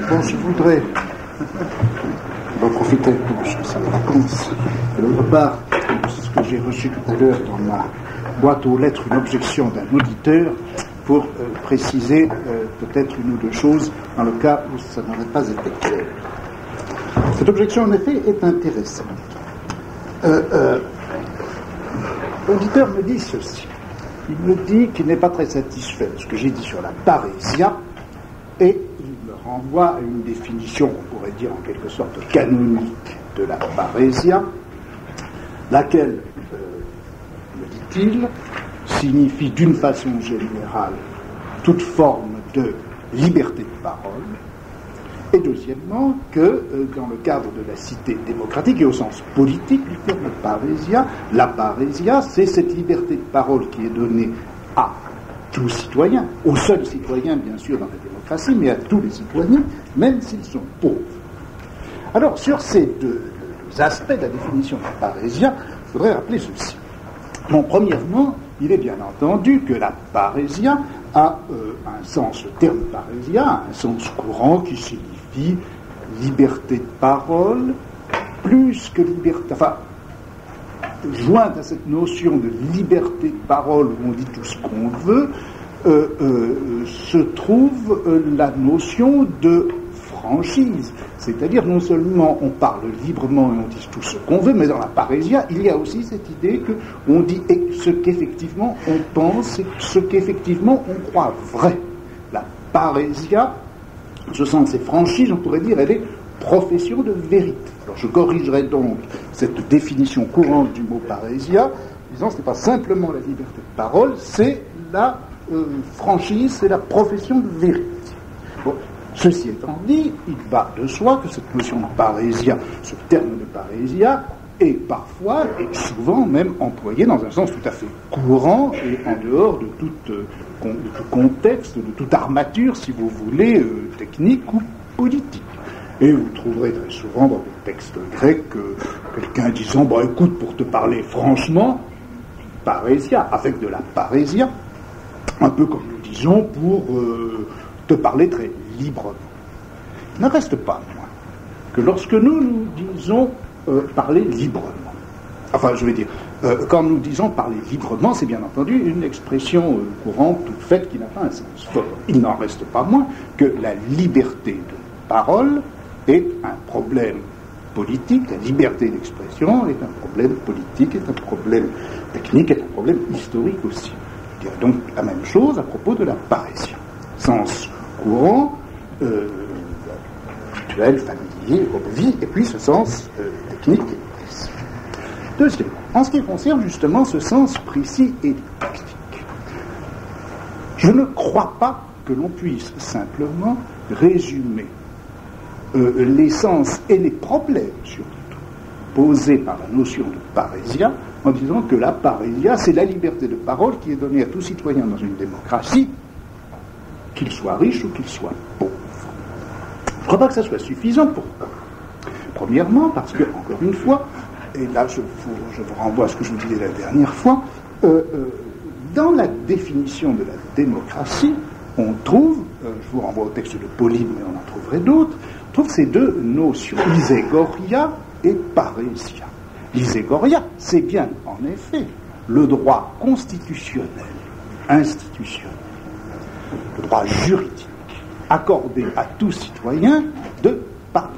Bon, je voudrais en profiter pour ces vacances. Et d'autre part, ce que j'ai reçu tout à l'heure dans ma boîte aux lettres, une objection d'un auditeur pour préciser peut-être une ou deux choses dans le cas où ça n'aurait pas été clair. Cette objection, en effet, est intéressante. L'auditeur me dit ceci. Il me dit qu'il n'est pas très satisfait de ce que j'ai dit sur la parésia et il me renvoie à une définition qu'on pourrait dire en quelque sorte canonique de la parésia, laquelle, me dit-il, signifie d'une façon générale toute forme de liberté de parole, et deuxièmement que dans le cadre de la cité démocratique et au sens politique du terme parésia, la parésia c'est cette liberté de parole qui est donnée à tout citoyen, aux seuls citoyens bien sûr dans la démocratie, mais à tous les citoyens, même s'ils sont pauvres. Alors sur ces deux aspects de la définition de la parésia, je voudrais rappeler ceci. Bon, premièrement, il est bien entendu que la parésia a un sens, le terme parésia a un sens courant qui signifie liberté de parole, plus que liberté, enfin, jointe à cette notion de liberté de parole où on dit tout ce qu'on veut, se trouve la notion de franchise. C'est-à-dire non seulement on parle librement et on dit tout ce qu'on veut, mais dans la parésia, il y a aussi cette idée qu'on dit ce qu'effectivement on pense et ce qu'effectivement on croit vrai. La parésia, en ce sens, c'est franchise, on pourrait dire, elle est profession de vérité. Alors je corrigerai donc cette définition courante du mot parésia, disant que ce n'est pas simplement la liberté de parole, c'est la franchise, c'est la profession de vérité. Bon. Ceci étant dit, il va de soi que cette notion de parésia, ce terme de parésia, est parfois et souvent même employé dans un sens tout à fait courant et en dehors de tout contexte, de toute armature, si vous voulez, technique ou politique. Et vous trouverez très souvent dans des textes grecs quelqu'un disant « Bon, écoute, pour te parler franchement, parésia, avec de la parésia », un peu comme nous disons pour te parler très librement. Il n'en reste pas moins que lorsque nous disons parler librement, enfin je vais dire, quand nous disons parler librement, c'est bien entendu une expression courante, toute faite, qui n'a pas un sens fort. Il n'en reste pas moins que la liberté de parole est un problème politique, la liberté d'expression est un problème politique, est un problème technique, est un problème historique aussi. Je dirais donc la même chose à propos de la parésia. Sens courant, habituel, familier, obvi, et puis ce sens technique et précis. Deuxièmement, en ce qui concerne justement ce sens précis et technique, je ne crois pas que l'on puisse simplement résumer les sens et les problèmes surtout posés par la notion de parésia en disant que la parésia c'est la liberté de parole qui est donnée à tout citoyen dans une démocratie, qu'il soit riche ou qu'il soit pauvre. Je ne crois pas que ça soit suffisant. Pourquoi ? Premièrement, parce que, encore une fois, et là je vous renvoie à ce que je vous disais la dernière fois, dans la définition de la démocratie, on trouve, je vous renvoie au texte de Polybe, mais on en trouverait d'autres, on trouve ces deux notions, iségoria et parésia. L'iségoria, c'est bien, en effet, le droit constitutionnel, institutionnel, le droit juridique, accordé à tout citoyen de parler,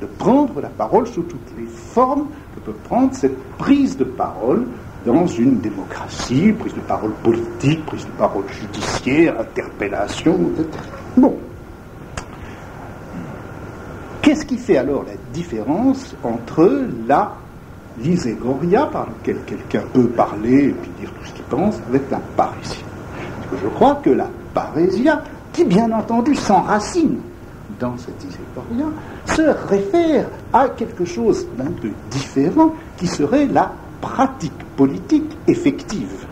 de prendre la parole sous toutes les formes que peut prendre cette prise de parole dans une démocratie, prise de parole politique, prise de parole judiciaire, interpellation, etc. Bon. Qu'est-ce qui fait alors la différence entre l'iségoria, par laquelle quelqu'un peut parler et puis dire tout ce qu'il pense, avec la parésia? Parce que je crois que la parésia, qui bien entendu s'enracine dans cette iségoria, se réfère à quelque chose d'un peu différent qui serait la pratique politique effective.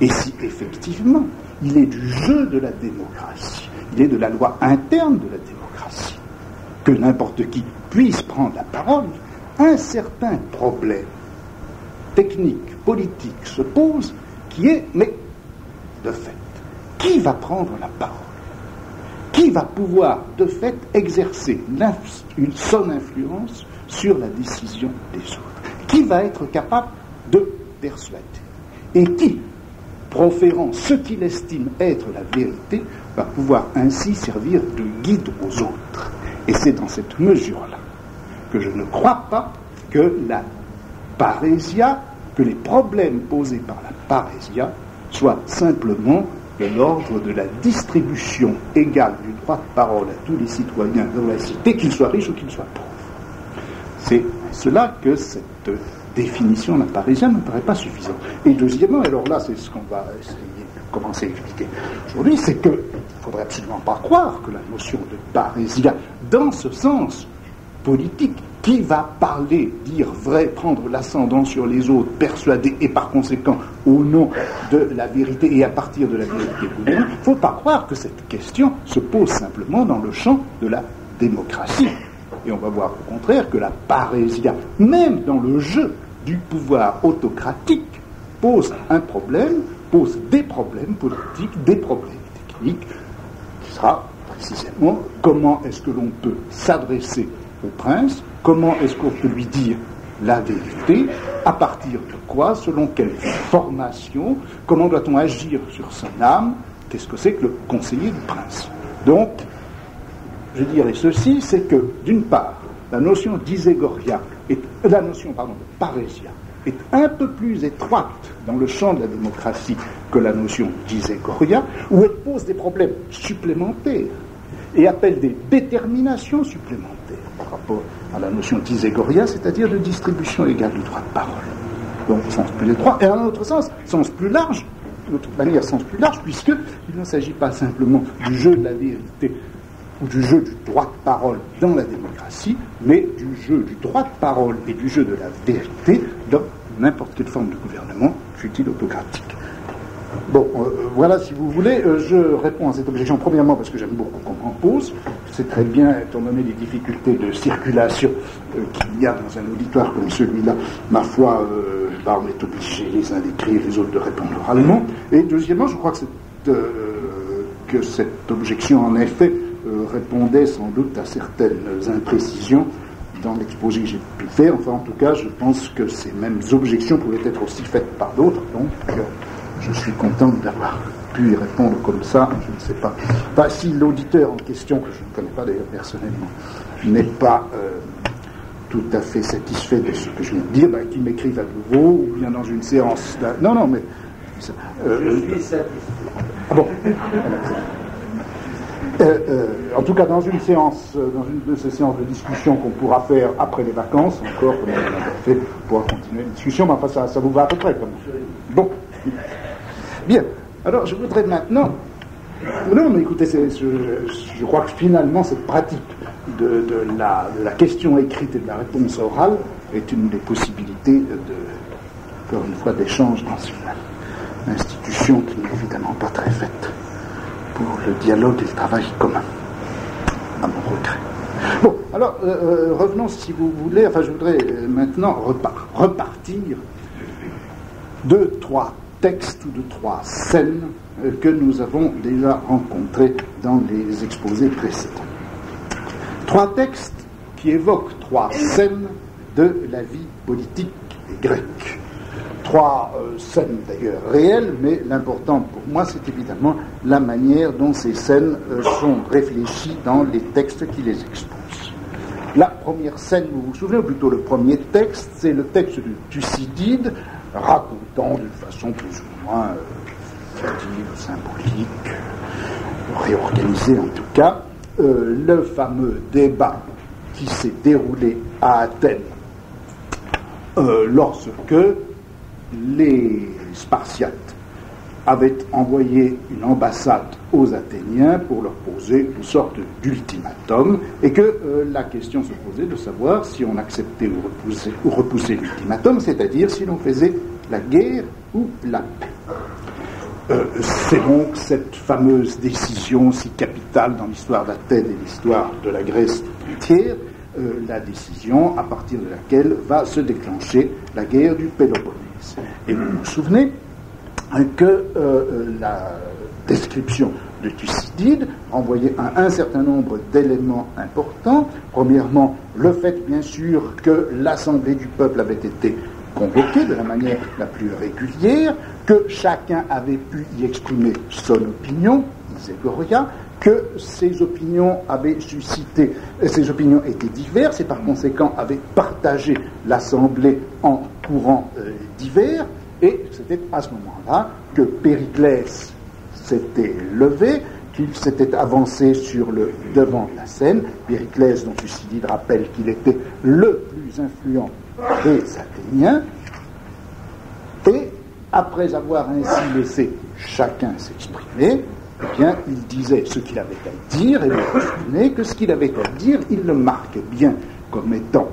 Et si effectivement il est du jeu de la démocratie, il est de la loi interne de la démocratie, que n'importe qui puisse prendre la parole, un certain problème technique, politique se pose, qui est, mais de fait, qui va prendre la parole ? Qui qui va pouvoir de fait exercer son influence sur la décision des autres, qui va être capable de persuader, et qui, proférant ce qu'il estime être la vérité, va pouvoir ainsi servir de guide aux autres. Et c'est dans cette mesure-là que je ne crois pas que la parésia, que les problèmes posés par la parésia soient simplement de l'ordre de la distribution égale du droit de parole à tous les citoyens de la cité, qu'ils soient riches ou qu'ils soient pauvres. C'est cela que cette définition de la parésia ne me paraît pas suffisante. Et deuxièmement, alors là, c'est ce qu'on va essayer de commencer à expliquer aujourd'hui, c'est qu'il ne faudrait absolument pas croire que la notion de parésia, dans ce sens politique, qui va parler, dire vrai, prendre l'ascendant sur les autres, persuader, et par conséquent, au nom de la vérité et à partir de la vérité gouverner, il ne faut pas croire que cette question se pose simplement dans le champ de la démocratie. Et on va voir au contraire que la parésia, même dans le jeu du pouvoir autocratique, pose un problème, pose des problèmes politiques, des problèmes techniques, qui sera précisément comment est-ce que l'on peut s'adresser au prince, comment est-ce qu'on peut lui dire la vérité, à partir de quoi, selon quelle formation, comment doit-on agir sur son âme, qu'est-ce que c'est que le conseiller du prince. Donc, je dirais ceci, c'est que, d'une part, la notion d'iségoria, de parésia, est un peu plus étroite dans le champ de la démocratie que la notion d'iségoria, où elle pose des problèmes supplémentaires et appelle des déterminations supplémentaires par rapport à la notion d'iségoria, c'est-à-dire de distribution égale du droit de parole. Donc, sens plus étroit, et en un autre sens, sens plus large, de toute manière, sens plus large, puisqu'il ne s'agit pas simplement du jeu de la vérité ou du jeu du droit de parole dans la démocratie, mais du jeu du droit de parole et du jeu de la vérité dans n'importe quelle forme de gouvernement, fût-il autocratique. Bon, voilà, si vous voulez, je réponds à cette objection, premièrement parce que j'aime beaucoup qu'on m'en pose. C'est très bien, étant donné les difficultés de circulation qu'il y a dans un auditoire comme celui-là, ma foi, on est obligés les uns d'écrire, les autres de répondre oralement. Et deuxièmement, je crois que cette objection, en effet, répondait sans doute à certaines imprécisions dans l'exposé que j'ai pu faire. Enfin, en tout cas, je pense que ces mêmes objections pouvaient être aussi faites par d'autres, donc je suis content d'avoir pu y répondre comme ça. Je ne sais pas. Enfin, si l'auditeur en question, que je ne connais pas d'ailleurs personnellement, n'est pas tout à fait satisfait de ce que je viens de dire, qu'il m'écrive à nouveau, ou bien dans une séance... Non, mais... je suis satisfait. Ah bon. En tout cas, dans une de ces séances de discussion qu'on pourra faire après les vacances, encore, comme on l'a fait, on pourra continuer la discussion, mais enfin, ça vous va à peu près, quand même. Bon. Bien. Alors, je voudrais maintenant... Non, mais écoutez, je crois que finalement, cette pratique de la question écrite et de la réponse orale est une des possibilités encore une fois, d'échange dans une institution qui n'est évidemment pas très faite pour le dialogue et le travail commun, à mon regret. Bon, alors, revenons, si vous voulez, je voudrais maintenant repartir de 3 textes ou de 3 scènes que nous avons déjà rencontrés dans les exposés précédents. 3 textes qui évoquent 3 scènes de la vie politique grecque. 3 scènes d'ailleurs réelles, mais l'important pour moi, c'est évidemment la manière dont ces scènes sont réfléchies dans les textes qui les exposent. La première scène, vous vous souvenez, ou plutôt le premier texte, c'est le texte de Thucydide, racontant d'une façon plus ou moins fictive, symbolique, réorganisée en tout cas, le fameux débat qui s'est déroulé à Athènes lorsque les Spartiates avaient envoyé une ambassade aux Athéniens pour leur poser une sorte d'ultimatum, et que la question se posait de savoir si on acceptait ou repoussait l'ultimatum, c'est-à-dire si l'on faisait la guerre ou la paix. C'est donc cette fameuse décision si capitale dans l'histoire d'Athènes et l'histoire de la Grèce entière, la décision à partir de laquelle va se déclencher la guerre du Péloponnèse. Et vous vous souvenez que la description de Thucydide renvoyait à un certain nombre d'éléments importants. Premièrement, le fait, bien sûr, que l'Assemblée du peuple avait été convoquée de la manière la plus régulière, que chacun avait pu y exprimer son opinion, disait Goria, que ces opinions étaient diverses et par conséquent avaient partagé l'Assemblée en courants divers, et c'était à ce moment-là que Périclès s'était levé, qu'il s'était avancé sur le devant de la scène. Périclès, dont Thucydide rappelle qu'il était le plus influent des Athéniens, et après avoir ainsi laissé chacun s'exprimer, eh bien, il disait ce qu'il avait à dire, et vous souvenez que ce qu'il avait à dire, il le marquait bien comme étant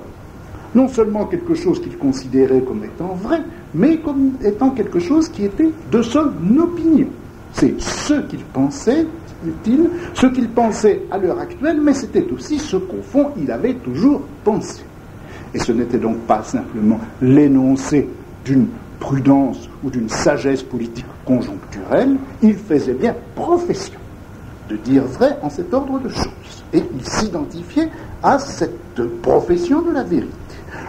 non seulement quelque chose qu'il considérait comme étant vrai, mais comme étant quelque chose qui était de son opinion. C'est ce qu'il pensait, dit-il, ce qu'il pensait à l'heure actuelle, mais c'était aussi ce qu'au fond il avait toujours pensé. Et ce n'était donc pas simplement l'énoncé d'une prudence ou d'une sagesse politique conjoncturelle, il faisait bien profession de dire vrai en cet ordre de choses. Et il s'identifiait à cette profession de la vérité.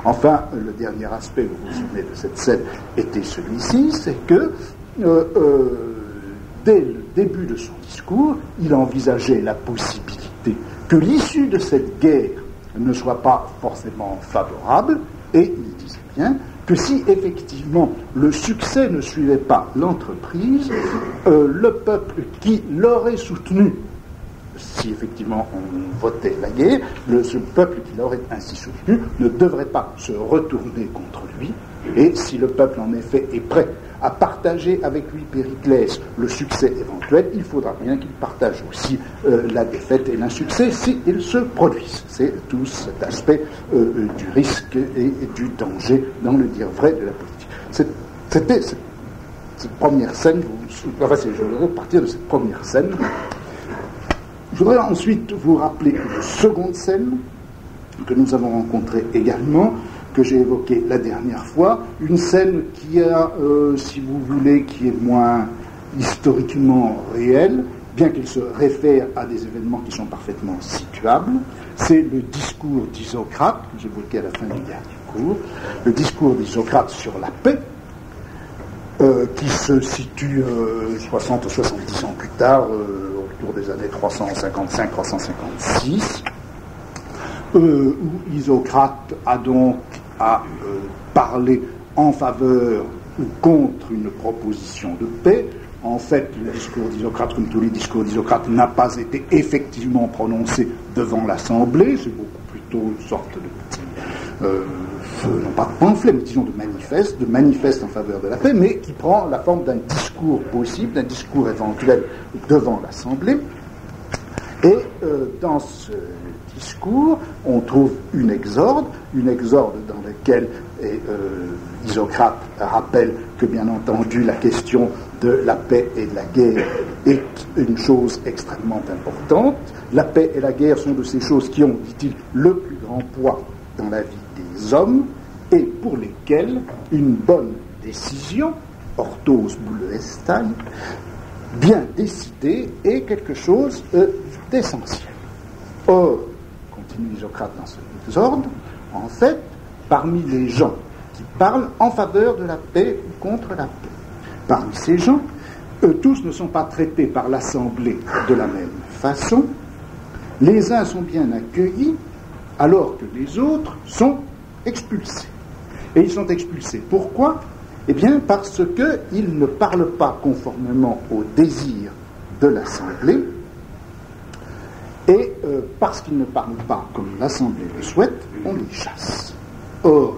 Enfin, le dernier aspect, vous vous souvenez de cette scène, était celui-ci, c'est que dès le début de son discours, il envisageait la possibilité que l'issue de cette guerre ne soit pas forcément favorable, et il disait bien que si effectivement le succès ne suivait pas l'entreprise, le peuple qui l'aurait soutenu, si effectivement on votait la guerre, ce peuple qui l'aurait ainsi soutenu ne devrait pas se retourner contre lui, et si le peuple en effet est prêt à partager avec lui Périclès le succès éventuel, il faudra bien qu'il partage aussi la défaite et l'insuccès s'ils se produisent. C'est tout cet aspect du risque et du danger dans le dire vrai de la politique. C'était cette première scène, je voudrais partir de cette première scène. Je voudrais ensuite vous rappeler une seconde scène que nous avons rencontrée également, que j'ai évoquée la dernière fois, une scène qui a, si vous voulez, qui est moins historiquement réelle, bien qu'elle se réfère à des événements qui sont parfaitement situables. C'est le discours d'Isocrate, que j'évoquais à la fin du dernier cours, le discours d'Isocrate sur la paix, qui se situe 60 ou 70 ans plus tard, autour des années 355-356, où Isocrate a donc parlé en faveur ou contre une proposition de paix. En fait, le discours d'Isocrate, comme tous les discours d'Isocrate, n'a pas été effectivement prononcé devant l'Assemblée, c'est beaucoup plutôt une sorte de petit, non pas de pamphlet, mais disons de manifeste en faveur de la paix, mais qui prend la forme d'un discours possible, d'un discours éventuel devant l'Assemblée. Et dans ce discours, on trouve une exorde dans laquelle Isocrate rappelle que, bien entendu, la question de la paix et de la guerre est une chose extrêmement importante. La paix et la guerre sont de ces choses qui ont, dit-il, le plus grand poids dans la vie des hommes et pour lesquelles une bonne décision, orthos boulestai, bien décidée, est quelque chose d'essentiel. Or, continue Isocrate dans ce désordre, en fait, parmi les gens qui parlent en faveur de la paix ou contre la paix, parmi ces gens, tous ne sont pas traités par l'Assemblée de la même façon. Les uns sont bien accueillis, alors que les autres sont expulsés. Et ils sont expulsés. Pourquoi ? Eh bien, parce qu'ils ne parlent pas conformément au désir de l'Assemblée, et parce qu'ils ne parlent pas comme l'Assemblée le souhaite, on les chasse. Or,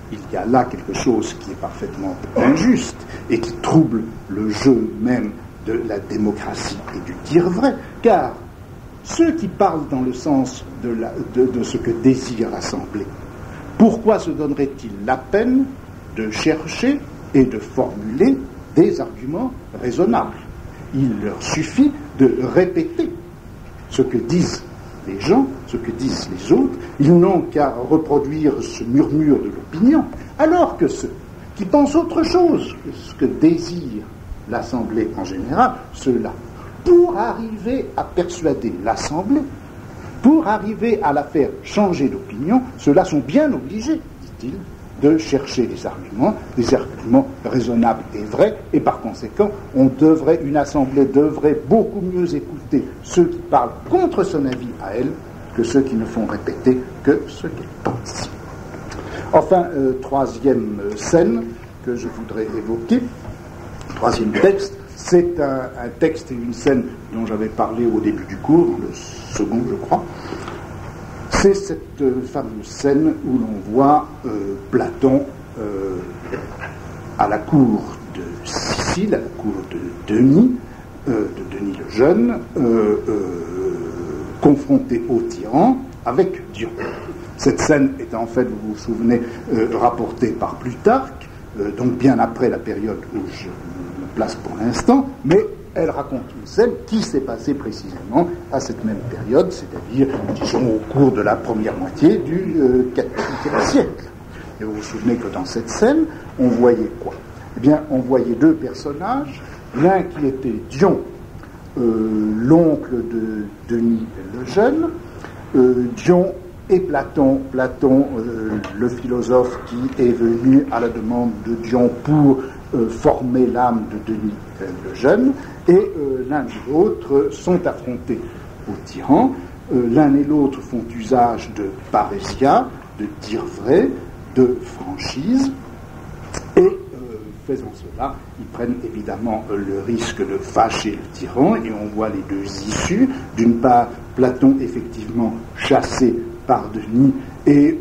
il y a là quelque chose qui est parfaitement injuste et qui trouble le jeu même de la démocratie et du dire vrai, car ceux qui parlent dans le sens de ce que désire l'Assemblée, pourquoi se donneraient-ils la peine de chercher et de formuler des arguments raisonnables ? Il leur suffit de répéter ce que disent les gens, ce que disent les autres. Ils n'ont qu'à reproduire ce murmure de l'opinion, alors que ceux qui pensent autre chose que ce que désire l'Assemblée en général, ceux-là pour arriver à persuader l'Assemblée, pour arriver à la faire changer d'opinion, ceux-là sont bien obligés, dit-il, de chercher des arguments raisonnables et vrais, et par conséquent, une assemblée devrait beaucoup mieux écouter ceux qui parlent contre son avis à elle que ceux qui ne font répéter que ce qu'elle pense. Enfin, troisième scène que je voudrais évoquer, troisième texte, c'est un texte et une scène dont j'avais parlé au début du cours, dans le second, je crois. C'est cette fameuse scène où l'on voit Platon à la cour de Sicile, à la cour de Denis le Jeune, confronté au tyran avec Dion. Cette scène est en fait, vous vous souvenez, rapportée par Plutarque, donc bien après la période où je me place pour l'instant, mais elle raconte une scène qui s'est passée précisément à cette même période, c'est-à-dire, disons, au cours de la première moitié du IVe siècle. Et vous vous souvenez que dans cette scène, on voyait quoi ? Eh bien, on voyait deux personnages, l'un qui était Dion, l'oncle de Denis le Jeune, Dion et Platon, le philosophe qui est venu à la demande de Dion pour former l'âme de Denis le Jeune, et l'un et l'autre sont affrontés au tyran. L'un et l'autre font usage de parésia, de dire vrai, de franchise, et faisant cela, ils prennent évidemment le risque de fâcher le tyran, et on voit les deux issues. D'une part, Platon effectivement chassé par Denis et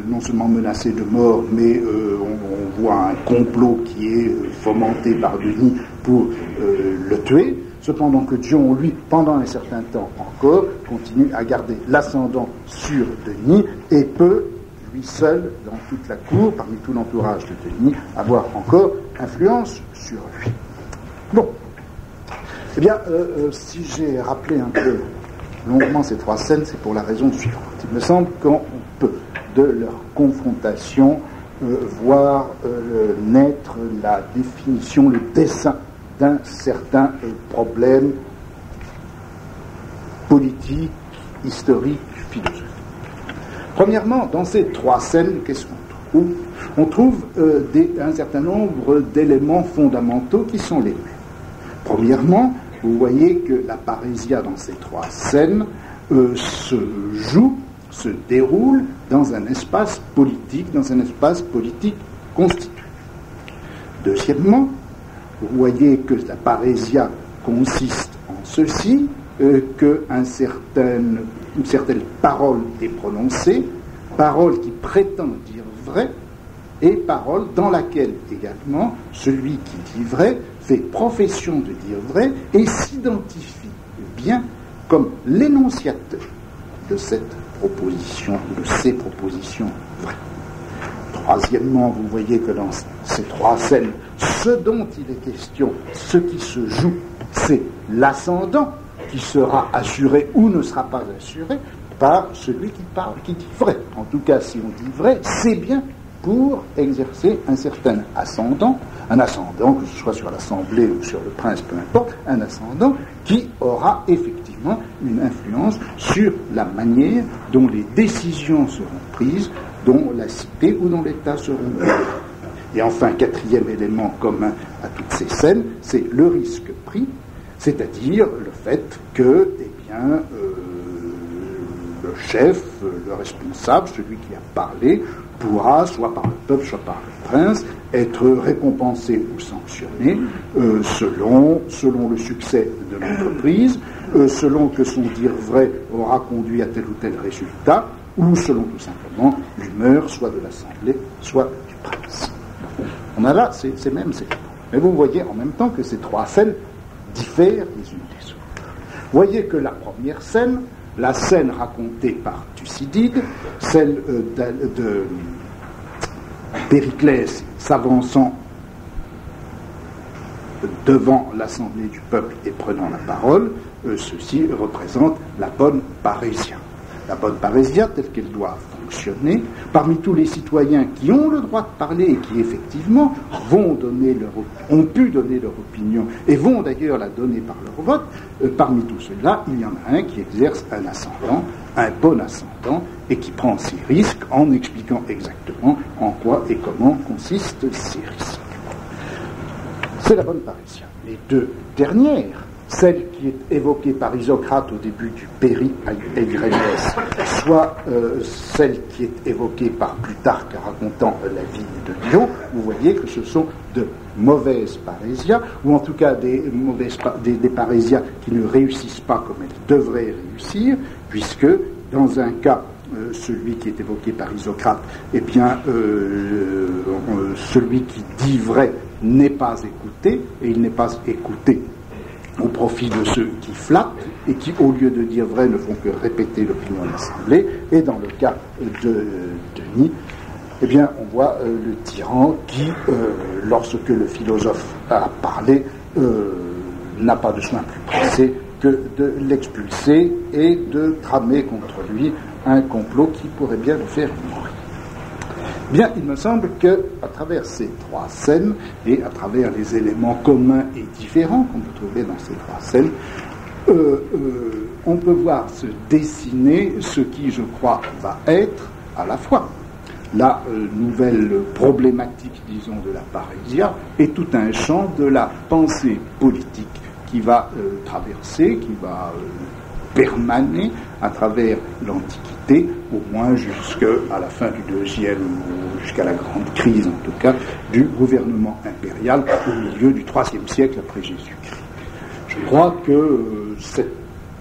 non seulement menacé de mort, mais on voit un complot qui est fomenté par Denis pour le tuer, cependant que Dion, lui, pendant un certain temps encore, continue à garder l'ascendant sur Denis et peut, lui seul, dans toute la cour, parmi tout l'entourage de Denis, avoir encore influence sur lui. Bon. Eh bien, si j'ai rappelé un peu longuement ces trois scènes, c'est pour la raison suivante. Il me semble qu'on peut, de leur confrontation, voir naître la définition, le dessin d'un certain problème politique, historique, philosophique. Premièrement, dans ces trois scènes, qu'est-ce qu'on trouve ? On trouve un certain nombre d'éléments fondamentaux qui sont les mêmes. Premièrement, vous voyez que la parésia dans ces trois scènes se déroule dans un espace politique constitué. Deuxièmement, vous voyez que la parésia consiste en ceci, qu'une certaine parole est prononcée, parole qui prétend dire vrai, et parole dans laquelle également celui qui dit vrai fait profession de dire vrai et s'identifie bien comme l'énonciateur de cette proposition, de ces propositions vraies. Troisièmement, vous voyez que dans ces trois scènes, ce dont il est question, ce qui se joue, c'est l'ascendant qui sera assuré ou ne sera pas assuré par celui qui parle, qui dit vrai. En tout cas, si on dit vrai, c'est bien pour exercer un certain ascendant, que ce soit sur l'Assemblée ou sur le prince, peu importe, un ascendant qui aura effectivement une influence sur la manière dont les décisions seront prises, dont la cité ou dont l'État seront prises. Et enfin, quatrième élément commun à toutes ces scènes, c'est le risque pris, c'est-à-dire le fait que, le chef, le responsable, celui qui a parlé, pourra, soit par le peuple, soit par le prince, être récompensé ou sanctionné selon le succès de l'entreprise, selon que son dire vrai aura conduit à tel ou tel résultat, ou selon tout simplement l'humeur, soit de l'Assemblée, soit du prince. On a là ces mêmes éléments. Mais vous voyez en même temps que ces trois scènes diffèrent les unes des autres. Vous voyez que la première scène, la scène racontée par Thucydide, celle de Périclès s'avançant devant l'assemblée du peuple et prenant la parole, ceci représente la bonne parésia. La bonne parésia telle qu'elle doit fonctionner, parmi tous les citoyens qui ont le droit de parler et qui effectivement ont pu donner leur opinion et vont d'ailleurs la donner par leur vote, parmi tous ceux-là, il y en a un qui exerce un ascendant, un bon ascendant, et qui prend ses risques en expliquant exactement en quoi et comment consistent ces risques. C'est la bonne parésia. Les deux dernières, celle qui est évoquée par Isocrate au début du Péri-Eirénès, soit celle qui est évoquée par Plutarque racontant la vie de Dion, vous voyez que ce sont de mauvaises parésias, ou en tout cas des parésias qui ne réussissent pas comme elles devraient réussir, puisque dans un cas, celui qui est évoqué par Isocrate, eh bien, celui qui dit vrai n'est pas écouté, et il n'est pas écouté au profit de ceux qui flattent et qui, au lieu de dire vrai, ne font que répéter l'opinion de l'Assemblée. Et dans le cas de Denis, eh bien, on voit le tyran qui, lorsque le philosophe a parlé, n'a pas de soin plus pressé que de l'expulser et de tramer contre lui un complot qui pourrait bien le faire mourir. Bien, il me semble qu'à travers ces trois scènes, et à travers les éléments communs et différents qu'on peut trouver dans ces trois scènes, on peut voir se dessiner ce qui, je crois, va être à la fois la nouvelle problématique, disons, de la parésia, et tout un champ de la pensée politique qui va traverser, qui va permaner à travers l'Antiquité, au moins jusqu'à la fin du deuxième, ou jusqu'à la grande crise, en tout cas, du gouvernement impérial au milieu du IIIe siècle après Jésus-Christ. Je crois que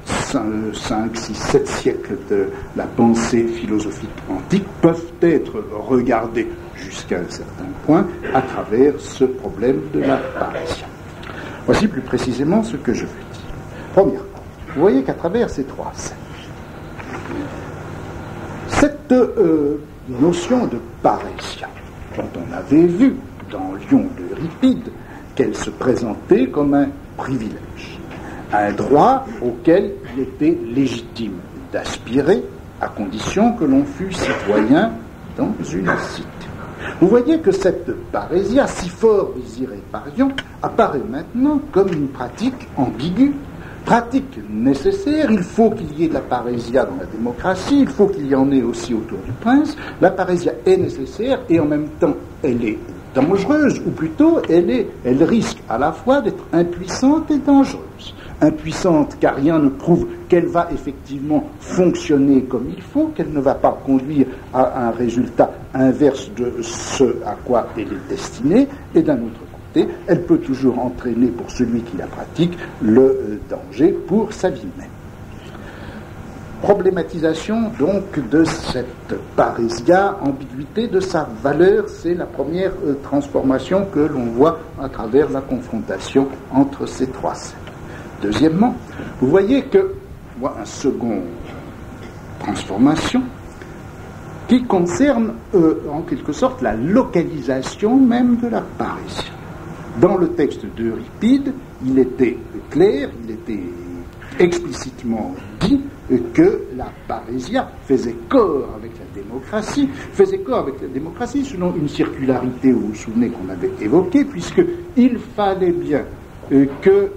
5, 6, 7 siècles de la pensée philosophique antique peuvent être regardés jusqu'à un certain point à travers ce problème de la parésia. Voici plus précisément ce que je veux dire. Premièrement, vous voyez qu'à travers ces trois scènes, cette notion de parésia, dont on avait vu dans Lion d'Euripide qu'elle se présentait comme un privilège, un droit auquel il était légitime d'aspirer à condition que l'on fût citoyen dans une cité. Vous voyez que cette parésia, si fort désirée par Lion, apparaît maintenant comme une pratique ambiguë, pratique nécessaire. Il faut qu'il y ait de la parésia dans la démocratie, il faut qu'il y en ait aussi autour du prince. La parésia est nécessaire et en même temps elle est dangereuse, ou plutôt elle risque à la fois d'être impuissante et dangereuse. Impuissante car rien ne prouve qu'elle va effectivement fonctionner comme il faut, qu'elle ne va pas conduire à un résultat inverse de ce à quoi elle est destinée, et d'un autre côté, elle peut toujours entraîner pour celui qui la pratique le danger pour sa vie même. Problématisation donc de cette parésia, ambiguïté de sa valeur, c'est la première transformation que l'on voit à travers la confrontation entre ces trois scènes. Deuxièmement, vous voyez que voit un second transformation qui concerne en quelque sorte la localisation même de la parésia. Dans le texte d'Euripide, il était clair, il était explicitement dit que la parésia faisait corps avec la démocratie, selon une circularité, vous vous souvenez qu'on avait évoquée, puisqu'il fallait bien que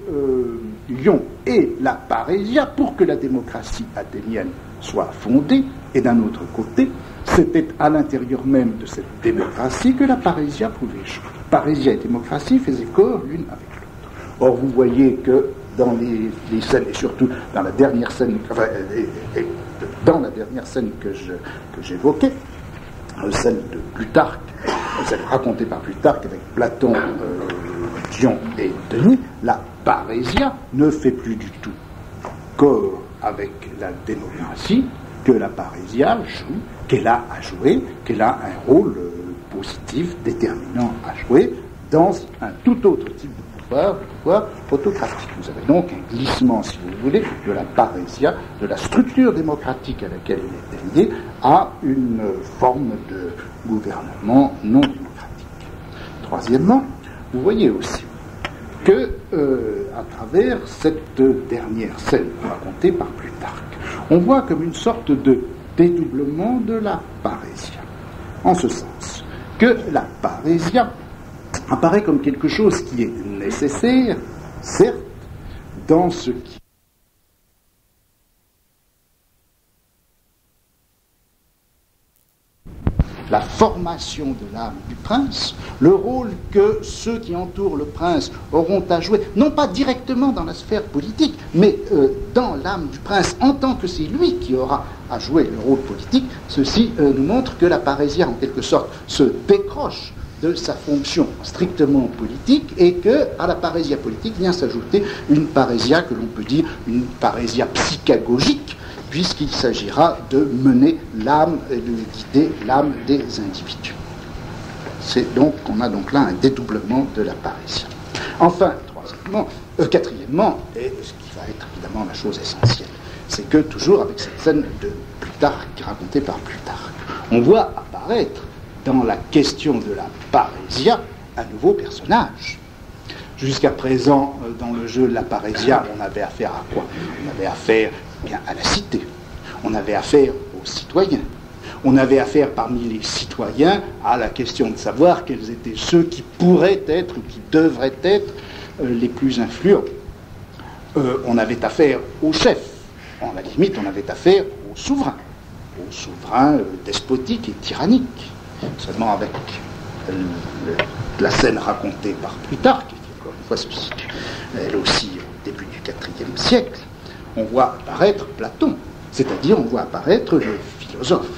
Lion ait la parésia pour que la démocratie athénienne soit fondée, et d'un autre côté, c'était à l'intérieur même de cette démocratie que la parésia pouvait jouer. Parésia et démocratie faisaient corps l'une avec l'autre. Or, vous voyez que dans les scènes, et surtout dans la dernière scène, que j'évoquais, celle de Plutarque, celle racontée par Plutarque avec Platon, Dion et Denis, la parésia ne fait plus du tout corps avec la démocratie, que la parésia joue, qu'elle a à jouer, qu'elle a un rôle positif, déterminant à jouer dans un tout autre type de pouvoir, le pouvoir autocratique. Vous avez donc un glissement, si vous voulez, de la parésia, de la structure démocratique à laquelle elle est liée, à une forme de gouvernement non démocratique. Troisièmement, vous voyez aussi que, à travers cette dernière scène racontée par Plutarque, on voit comme une sorte de dédoublement de la parésia. En ce sens que la parésia apparaît comme quelque chose qui est nécessaire, certes, dans ce qui la formation de l'âme du prince, le rôle que ceux qui entourent le prince auront à jouer, non pas directement dans la sphère politique, mais dans l'âme du prince, en tant que c'est lui qui aura à jouer le rôle politique, ceci nous montre que la parésia, en quelque sorte, se décroche de sa fonction strictement politique et qu'à la parésia politique vient s'ajouter une parésia que l'on peut dire une parésia psychagogique, puisqu'il s'agira de mener l'âme et de guider l'âme des individus. On a donc là un dédoublement de la parésia. Enfin, quatrièmement, et ce qui va être évidemment la chose essentielle, c'est que toujours avec cette scène de Plutarque, racontée par Plutarque, on voit apparaître dans la question de la parésia un nouveau personnage. Jusqu'à présent, dans le jeu de la parésia, on avait affaire à quoi? On avait affaire bien à la cité. On avait affaire aux citoyens. On avait affaire parmi les citoyens à la question de savoir quels étaient ceux qui pourraient être ou qui devraient être les plus influents. On avait affaire aux chefs. À la limite, on avait affaire aux souverains despotiques et tyranniques. Seulement avec la scène racontée par Plutarque, qui encore une fois se situe elle aussi au début du IVe siècle, on voit apparaître Platon, c'est-à-dire on voit apparaître le philosophe.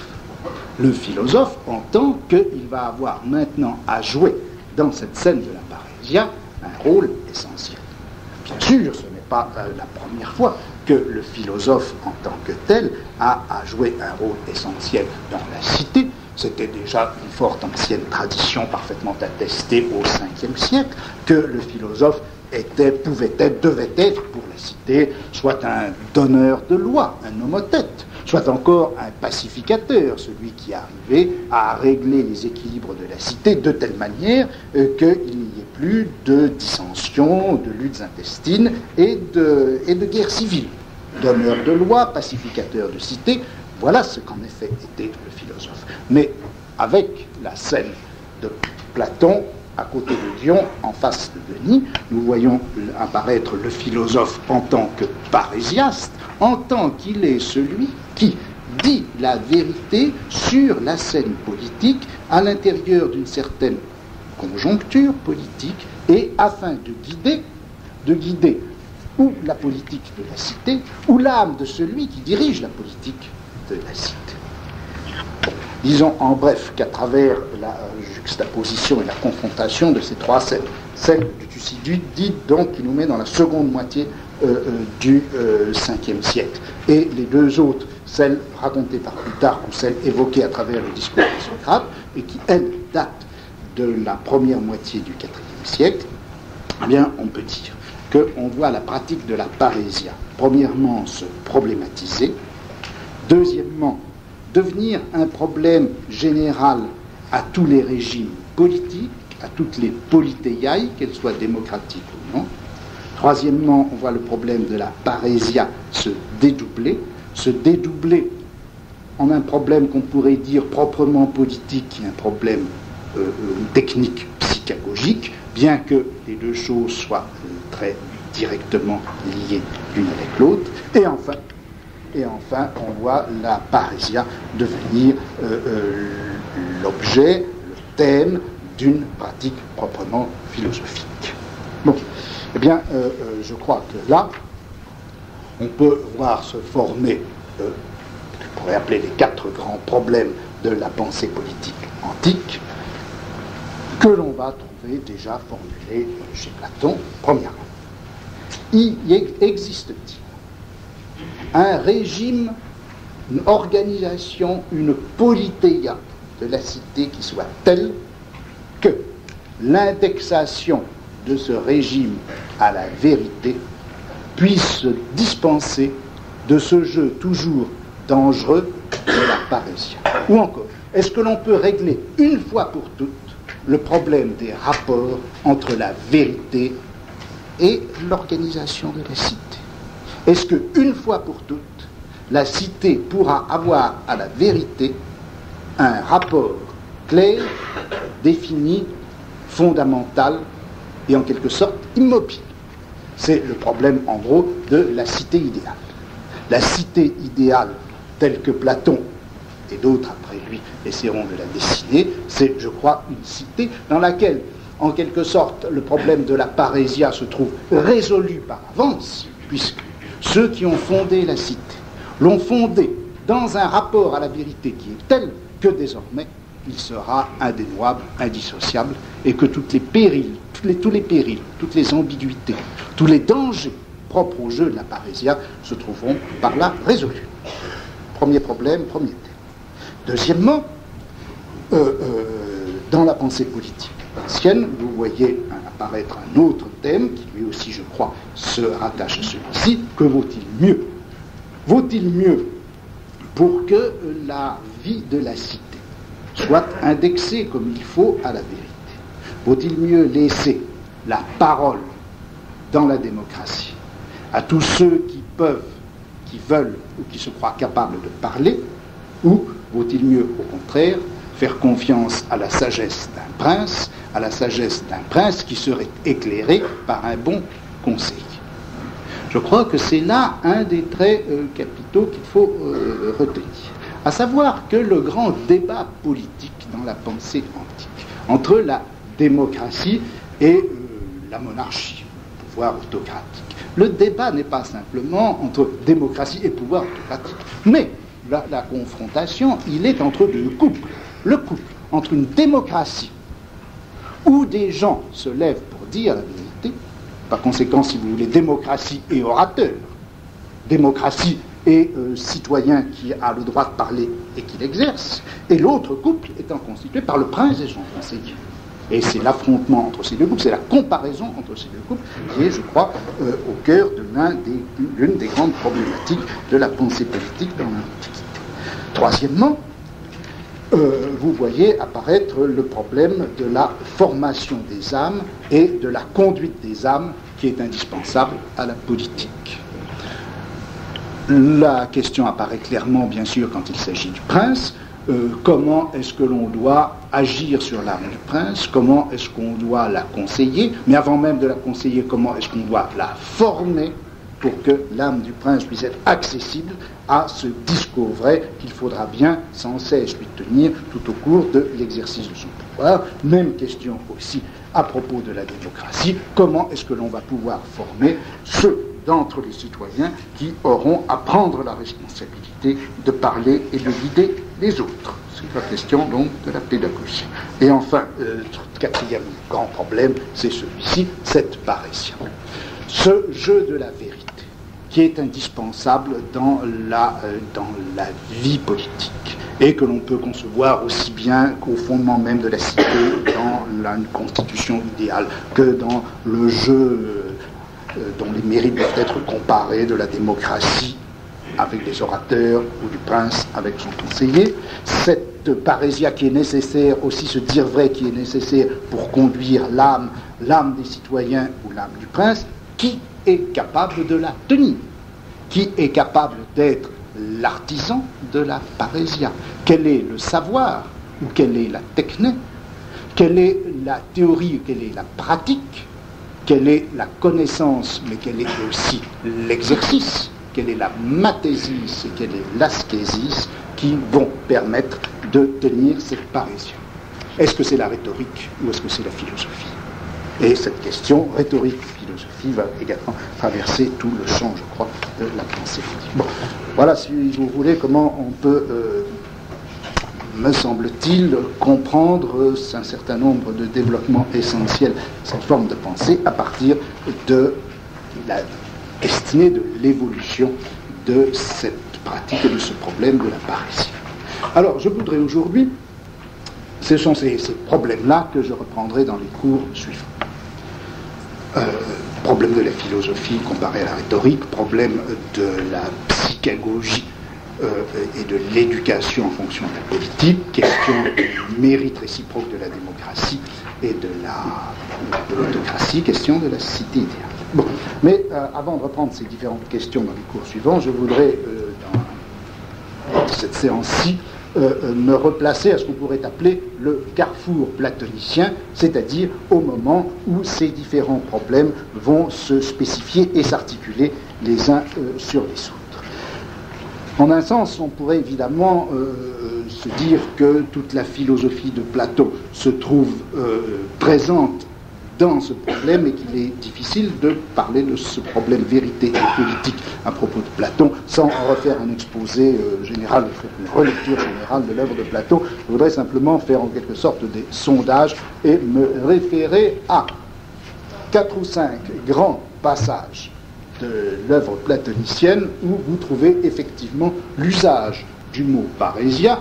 Le philosophe en tant qu'il va avoir maintenant à jouer dans cette scène de la parésia un rôle essentiel. Bien sûr, ce n'est pas la première fois que le philosophe en tant que tel a à jouer un rôle essentiel dans la cité. C'était déjà une forte ancienne tradition parfaitement attestée au Ve siècle que le philosophe pouvait être, devait être pour la cité, soit un donneur de loi, un homothète, soit encore un pacificateur, celui qui arrivait à régler les équilibres de la cité de telle manière qu'il n'y ait plus de dissensions, de luttes intestines et de guerres civiles. Donneur de loi, pacificateur de cité, voilà ce qu'en effet était le philosophe. Mais avec la scène de Platon, à côté de Dion, en face de Denis, nous voyons apparaître le philosophe en tant que parésiaste, en tant qu'il est celui qui dit la vérité sur la scène politique à l'intérieur d'une certaine conjoncture politique et afin de guider ou la politique de la cité ou l'âme de celui qui dirige la politique de la cité. Disons en bref qu'à travers la juxtaposition et la confrontation de ces trois scènes, celle de Thucydide donc qui nous met dans la seconde moitié du Ve siècle, et les deux autres, celle racontée par Plutarque ou celle évoquée à travers le discours de Socrate, et qui, elle, date de la première moitié du IVe siècle, eh bien, on peut dire qu'on voit la pratique de la parésia, premièrement, se problématiser, deuxièmement, devenir un problème général à tous les régimes politiques, à toutes les politéiailles, qu'elles soient démocratiques ou non. Troisièmement, on voit le problème de la parésia se dédoubler en un problème qu'on pourrait dire proprement politique, qui est un problème technique, psychagogique, bien que les deux choses soient très directement liées l'une avec l'autre. Et enfin, on voit la parésia devenir l'objet, le thème d'une pratique proprement philosophique. Bon, eh bien, je crois que là, on peut voir se former, on pourrait appeler les 4 grands problèmes de la pensée politique antique, que l'on va trouver déjà formulés chez Platon, premièrement. Y existe-t-il un régime, une organisation, une politéia de la cité qui soit telle que l'indexation de ce régime à la vérité puisse se dispenser de ce jeu toujours dangereux de la parésia? Ou encore, est-ce que l'on peut régler une fois pour toutes le problème des rapports entre la vérité et l'organisation de la cité? Est-ce qu'une fois pour toutes, la cité pourra avoir à la vérité un rapport clair, défini, fondamental et en quelque sorte immobile. C'est le problème, en gros, de la cité idéale. La cité idéale, telle que Platon et d'autres après lui essaieront de la dessiner, c'est, je crois, une cité dans laquelle, en quelque sorte, le problème de la parésia se trouve résolu par avance, puisque ceux qui ont fondé la cité l'ont fondée dans un rapport à la vérité qui est tel que désormais il sera indéniable, indissociable, et que tous les périls, toutes les ambiguïtés, tous les dangers propres au jeu de la parésia se trouveront par là résolus. Premier problème, premier thème. Deuxièmement, dans la pensée politique ancienne, vous voyez apparaître un autre thème qui lui aussi, je crois, se rattache à celui-ci. Que vaut-il mieux? Vaut-il mieux pour que la vie de la cité soit indexée comme il faut à la vérité? Vaut-il mieux laisser la parole dans la démocratie à tous ceux qui peuvent, qui veulent ou qui se croient capables de parler, ou vaut-il mieux, au contraire, faire confiance à la sagesse d'un prince qui serait éclairé par un bon conseil? Je crois que c'est là un des traits capitaux qu'il faut retenir, à savoir que le grand débat politique dans la pensée antique entre la démocratie et la monarchie, le pouvoir autocratique. Le débat n'est pas simplement entre démocratie et pouvoir autocratique, mais la confrontation, il est entre deux couples. Le couple entre une démocratie où des gens se lèvent pour dire la vérité, par conséquent, si vous voulez, démocratie et orateur, démocratie et citoyen qui a le droit de parler et qui l'exerce, et l'autre couple étant constitué par le prince et son conseiller. Et c'est l'affrontement entre ces deux couples, c'est la comparaison entre ces deux couples qui est, je crois, au cœur de l'une des grandes problématiques de la pensée politique dans l'Antiquité. Troisièmement, vous voyez apparaître le problème de la formation des âmes et de la conduite des âmes qui est indispensable à la politique. La question apparaît clairement, bien sûr, quand il s'agit du prince. Comment est-ce que l'on doit agir sur l'âme du prince? Comment est-ce qu'on doit la conseiller? Mais avant même de la conseiller, comment est-ce qu'on doit la former pour que l'âme du prince puisse être accessible à ce discours vrai qu'il faudra bien sans cesse lui tenir tout au cours de l'exercice de son pouvoir? Même question aussi à propos de la démocratie. Comment est-ce que l'on va pouvoir former ceux d'entre les citoyens qui auront à prendre la responsabilité de parler et de guider les autres? C'est la question donc de la pédagogie. Et enfin, quatrième grand problème, c'est celui-ci, cette parésia. Ce jeu de la vérité qui est indispensable dans la vie politique et que l'on peut concevoir aussi bien qu'au fondement même de la cité, dans la constitution idéale, que dans le jeu dont les mérites doivent être comparés de la démocratie avec des orateurs ou du prince avec son conseiller. Cette parésia qui est nécessaire, aussi ce dire vrai qui est nécessaire pour conduire l'âme des citoyens ou l'âme du prince, qui est capable de la tenir? Qui est capable d'être l'artisan de la parésia? Quel est le savoir ou quelle est la techné? Quelle est la théorie ou quelle est la pratique? Quelle est la connaissance, mais quel est aussi l'exercice? Quelle est la mathésis et quelle est l'ascésis qui vont permettre de tenir cette parésia? Est-ce que c'est la rhétorique ou est-ce que c'est la philosophie? Et cette question, rhétorique et philosophie, va également traverser tout le champ, je crois, de la pensée politique. Bon, voilà, si vous voulez, comment on peut, me semble-t-il, comprendre un certain nombre de développements essentiels de cette forme de pensée à partir de la destinée de l'évolution de cette pratique et de ce problème de la parésia. Alors, je voudrais aujourd'hui, ce sont ces problèmes-là que je reprendrai dans les cours suivants. Problème de la philosophie comparé à la rhétorique, problème de la psychagogie et de l'éducation en fonction de la politique, question du mérite réciproque de la démocratie et de l'autocratie, question de la cité idéale. Bon, mais avant de reprendre ces différentes questions dans les cours suivants, je voudrais, dans cette séance-ci, me replacer à ce qu'on pourrait appeler le carrefour platonicien, c'est-à-dire au moment où ces différents problèmes vont se spécifier et s'articuler les uns sur les autres. En un sens, on pourrait évidemment se dire que toute la philosophie de Platon se trouve présente dans ce problème et qu'il est difficile de parler de ce problème vérité et politique à propos de Platon sans refaire un exposé général, une relecture générale de l'œuvre de Platon. Je voudrais simplement faire en quelque sorte des sondages et me référer à 4 ou 5 grands passages de l'œuvre platonicienne où vous trouvez effectivement l'usage du mot parésia,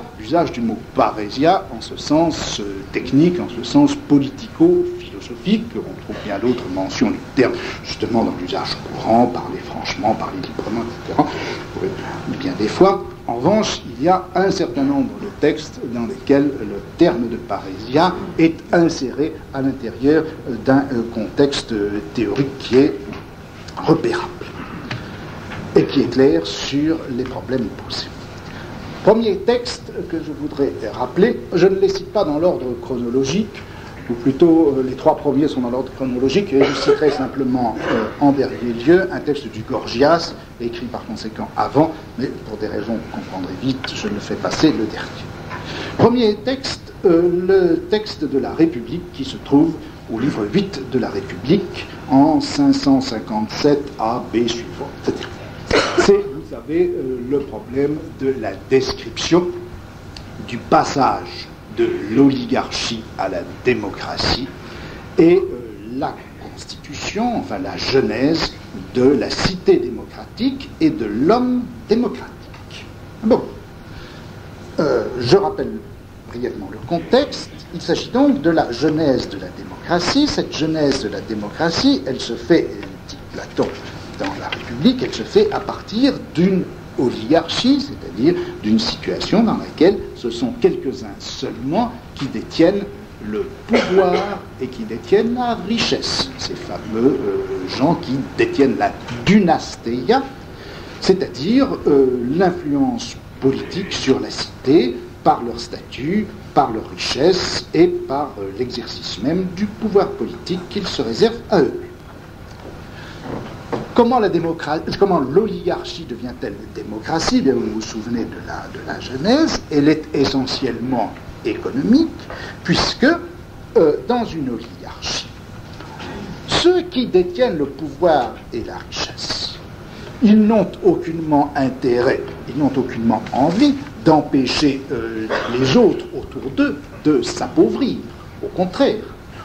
en ce sens technique, en ce sens politico-philosophique, on trouve bien d'autres mentions du terme justement dans l'usage courant, parler franchement, parler librement, etc. Bien des fois, en revanche, il y a un certain nombre de textes dans lesquels le terme de parésia est inséré à l'intérieur d'un contexte théorique qui est repérable et qui est clair sur les problèmes posés. Premier texte que je voudrais rappeler, je ne les cite pas dans l'ordre chronologique, ou plutôt les 3 premiers sont dans l'ordre chronologique, et je citerai simplement en dernier lieu un texte du Gorgias, écrit par conséquent avant, mais pour des raisons que vous comprendrez vite, je le fais passer le dernier. Premier texte, le texte de la République qui se trouve au livre 8 de la République en 557 AB suivant, etc. C'est, vous savez, le problème de la description du passage de l'oligarchie à la démocratie et la constitution, enfin la genèse de la cité démocratique et de l'homme démocratique. Bon, je rappelle brièvement le contexte. Il s'agit donc de la genèse de la démocratie. Cette genèse de la démocratie, elle se fait, dit Platon, dans la République, elle se fait à partir d'une oligarchie, c'est-à-dire d'une situation dans laquelle ce sont quelques-uns seulement qui détiennent le pouvoir et qui détiennent la richesse. Ces fameux gens qui détiennent la dynasteia, c'est-à-dire l'influence politique sur la cité par leur statut, par leur richesse et par l'exercice même du pouvoir politique qu'ils se réservent à eux. Comment l'oligarchie devient-elle démocratie? Bien, vous vous souvenez de la genèse. Elle est essentiellement économique, puisque dans une oligarchie, ceux qui détiennent le pouvoir et la richesse, ils n'ont aucunement intérêt, ils n'ont aucunement envie d'empêcher les autres autour d'eux de s'appauvrir. Au contraire,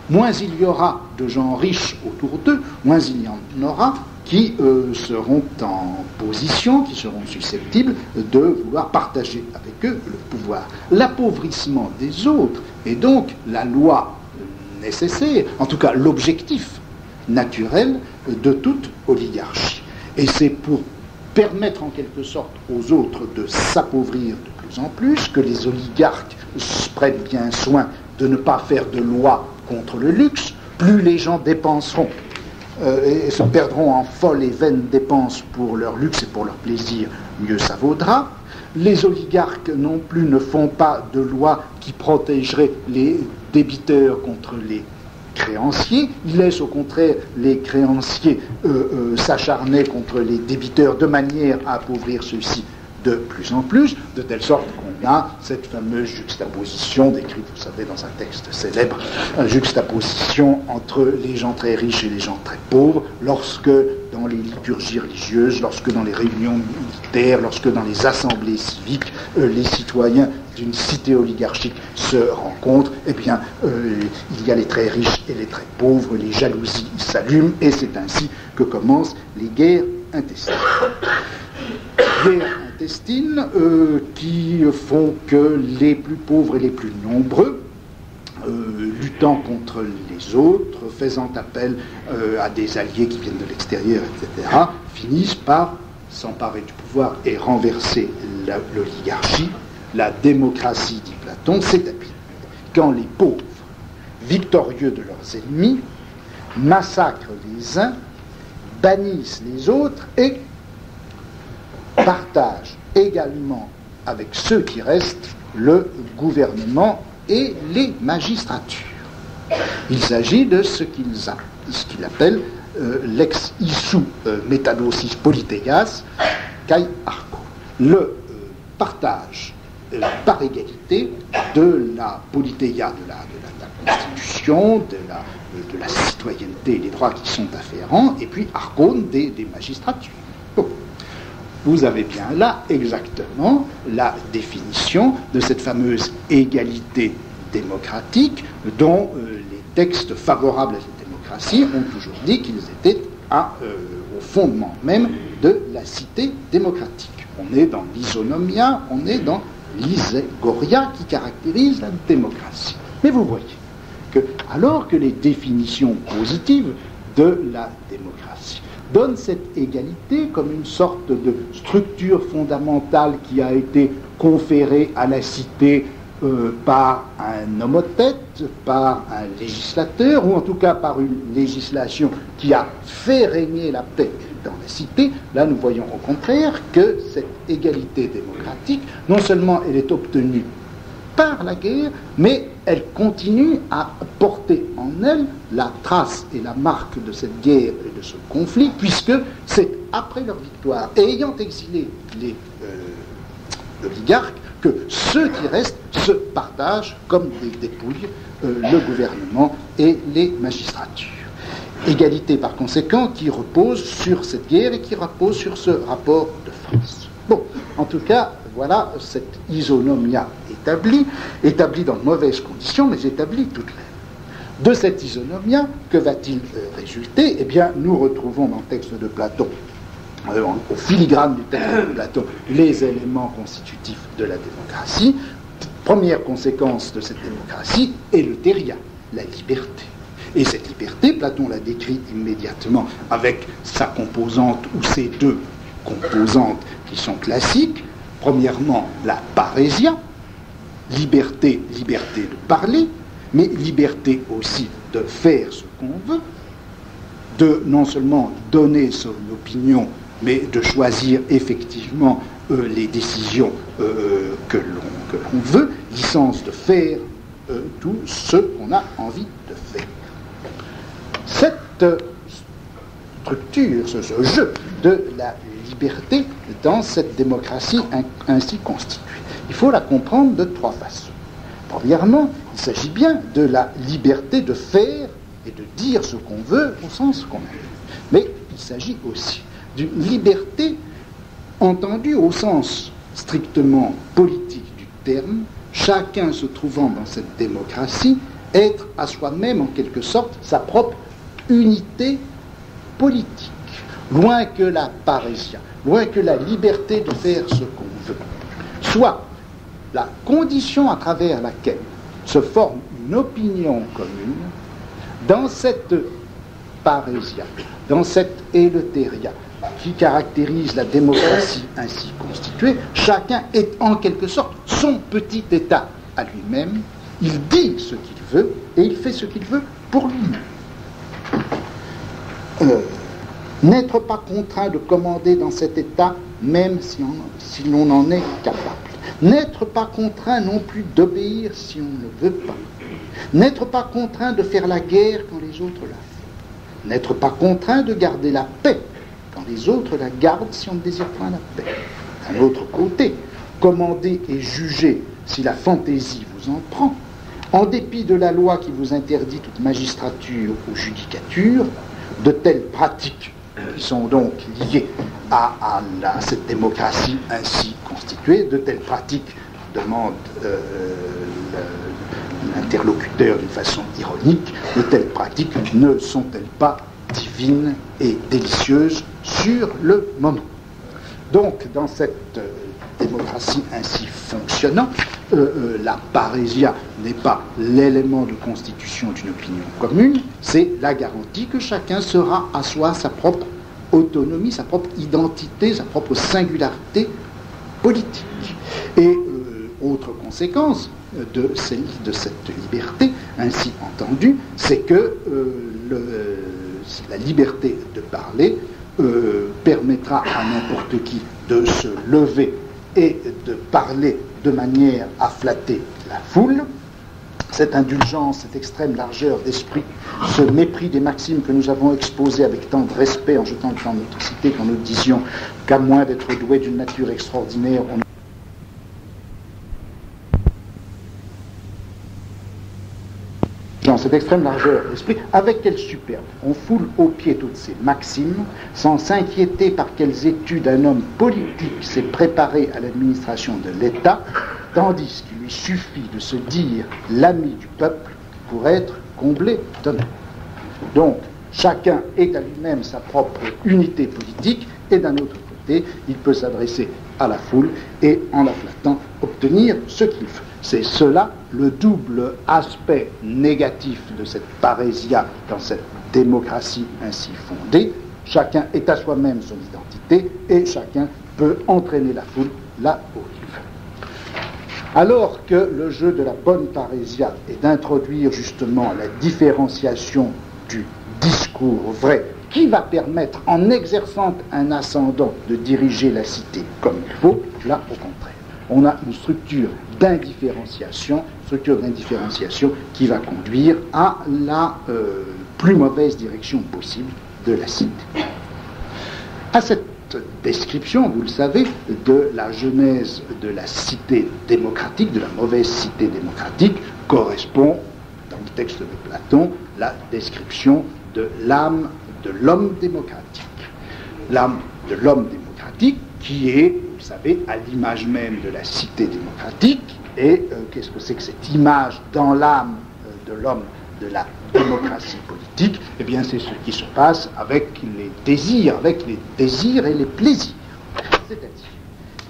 moins il y aura de gens riches autour d'eux, moins il y en aura qui seront en position, qui seront susceptibles de vouloir partager avec eux le pouvoir. L'appauvrissement des autres est donc la loi nécessaire, en tout cas l'objectif naturel de toute oligarchie. Et c'est pour permettre en quelque sorte aux autres de s'appauvrir de plus en plus que les oligarques prennent bien soin de ne pas faire de loi contre le luxe. Plus les gens dépenseront et se perdront en folles et vaines dépenses pour leur luxe et pour leur plaisir, mieux ça vaudra. Les oligarques non plus ne font pas de loi qui protégerait les débiteurs contre les créanciers. Ils laissent au contraire les créanciers s'acharner contre les débiteurs de manière à appauvrir ceux-ci de plus en plus, de telle sorte qu'on a cette fameuse juxtaposition décrite, vous savez, dans un texte célèbre, une juxtaposition entre les gens très riches et les gens très pauvres, lorsque dans les liturgies religieuses, lorsque dans les réunions militaires, lorsque dans les assemblées civiques, les citoyens d'une cité oligarchique se rencontrent, eh bien, il y a les très riches et les très pauvres, les jalousies s'allument, et c'est ainsi que commencent les guerres intestines. Guerres intestines qui font que les plus pauvres et les plus nombreux, luttant contre les autres, faisant appel à des alliés qui viennent de l'extérieur, etc., finissent par s'emparer du pouvoir et renverser l'oligarchie. La démocratie, dit Platon, s'établit quand les pauvres, victorieux de leurs ennemis, massacrent les uns, bannissent les autres et partagent également avec ceux qui restent, le gouvernement et les magistratures. Il s'agit de ce qu'il appelle lex issue metanosis politeias kai archo, le partage par égalité de la politeia, de la constitution, de la citoyenneté et des droits qui sont afférents, et puis archon des magistratures. Bon. Vous avez bien là exactement la définition de cette fameuse égalité démocratique dont les textes favorables à la démocratie ont toujours dit qu'ils étaient au fondement même de la cité démocratique. On est dans l'isonomia, on est dans l'iségoria qui caractérise la démocratie. Mais vous voyez que, alors que les définitions positives de la démocratie donnent cette égalité comme une sorte de structure fondamentale qui a été conférée à la cité par un homothète, par un législateur, ou en tout cas par une législation qui a fait régner la paix dans la cité, là nous voyons au contraire que cette égalité démocratique, non seulement elle est obtenue par la guerre, mais elle continue à porter en elle la trace et la marque de cette guerre et de ce conflit, puisque c'est après leur victoire, et ayant exilé les oligarques, que ceux qui restent se partagent comme des dépouilles le gouvernement et les magistratures. Égalité par conséquent qui repose sur cette guerre et qui repose sur ce rapport de force. Bon, en tout cas, voilà cette isonomia établie dans de mauvaises conditions, mais établie tout de même. De cette isonomia, que va-t-il résulter ? Eh bien, nous retrouvons dans le texte de Platon, au filigrane du texte de Platon, les éléments constitutifs de la démocratie. Première conséquence de cette démocratie est le théria, la liberté. Et cette liberté, Platon la décrit immédiatement avec sa composante, ou ses deux composantes qui sont classiques. Premièrement, la parésia, liberté de parler, mais liberté aussi de faire ce qu'on veut, de non seulement donner son opinion, mais de choisir effectivement les décisions que l'on veut, licence de faire tout ce qu'on a envie de faire. Cette structure, ce jeu de la liberté dans cette démocratie ainsi constituée, il faut la comprendre de trois façons. Premièrement, il s'agit bien de la liberté de faire et de dire ce qu'on veut au sens qu'on a. Mais il s'agit aussi d'une liberté entendue au sens strictement politique du terme, chacun se trouvant dans cette démocratie, être à soi-même en quelque sorte sa propre unité politique, loin que la parésia, loin que la liberté de faire ce qu'on veut, soit la condition à travers laquelle se forme une opinion commune. Dans cette parésia, dans cette éleutéria qui caractérise la démocratie ainsi constituée, chacun est en quelque sorte son petit État à lui-même. Il dit ce qu'il veut et il fait ce qu'il veut pour lui-même. N'être pas contraint de commander dans cet État, même si l'on en est capable. N'être pas contraint non plus d'obéir si on ne veut pas. N'être pas contraint de faire la guerre quand les autres la font. N'être pas contraint de garder la paix quand les autres la gardent si on ne désire point la paix. D'un autre côté, commander et juger si la fantaisie vous en prend, en dépit de la loi qui vous interdit toute magistrature ou judicature, de telles pratiques qui sont donc liées à cette démocratie ainsi constituée, de telles pratiques, demande l'interlocuteur d'une façon ironique, de telles pratiques ne sont-elles pas divines et délicieuses sur le moment? Donc, dans cette démocratie ainsi fonctionnant, la parésia n'est pas l'élément de constitution d'une opinion commune, c'est la garantie que chacun sera à soi sa propre autonomie, sa propre identité, sa propre singularité politique. Et autre conséquence de cette liberté ainsi entendue, c'est que la liberté de parler permettra à n'importe qui de se lever et de parler de manière à flatter la foule. Cette indulgence, cette extrême largeur d'esprit, ce mépris des maximes que nous avons exposés avec tant de respect en jetant tant notre cité quand nous disions qu'à moins d'être doué d'une nature extraordinaire, cette extrême largeur d'esprit, avec quelle superbe on foule aux pieds toutes ces maximes, sans s'inquiéter par quelles études un homme politique s'est préparé à l'administration de l'État, tandis qu'il lui suffit de se dire l'ami du peuple pour être comblé d'honneur. Donc, chacun est à lui-même sa propre unité politique, et d'un autre côté, il peut s'adresser à la foule et, en la flattant, obtenir ce qu'il veut. C'est cela le double aspect négatif de cette parésia dans cette démocratie ainsi fondée. Chacun est à soi-même son identité et chacun peut entraîner la foule là où il veut. Alors que le jeu de la bonne parésia est d'introduire justement la différenciation du discours vrai qui va permettre, en exerçant un ascendant, de diriger la cité comme il faut, là au contraire. On a une structure d'indifférenciation qui va conduire à la plus mauvaise direction possible de la cité. À cette description, vous le savez, de la genèse de la cité démocratique, de la mauvaise cité démocratique, correspond, dans le texte de Platon, la description de l'âme de l'homme démocratique. L'âme de l'homme démocratique qui est, vous le savez, à l'image même de la cité démocratique. Et qu'est-ce que c'est que cette image dans l'âme de l'homme de la démocratie politique? Eh bien, c'est ce qui se passe avec les désirs et les plaisirs. C'est-à-dire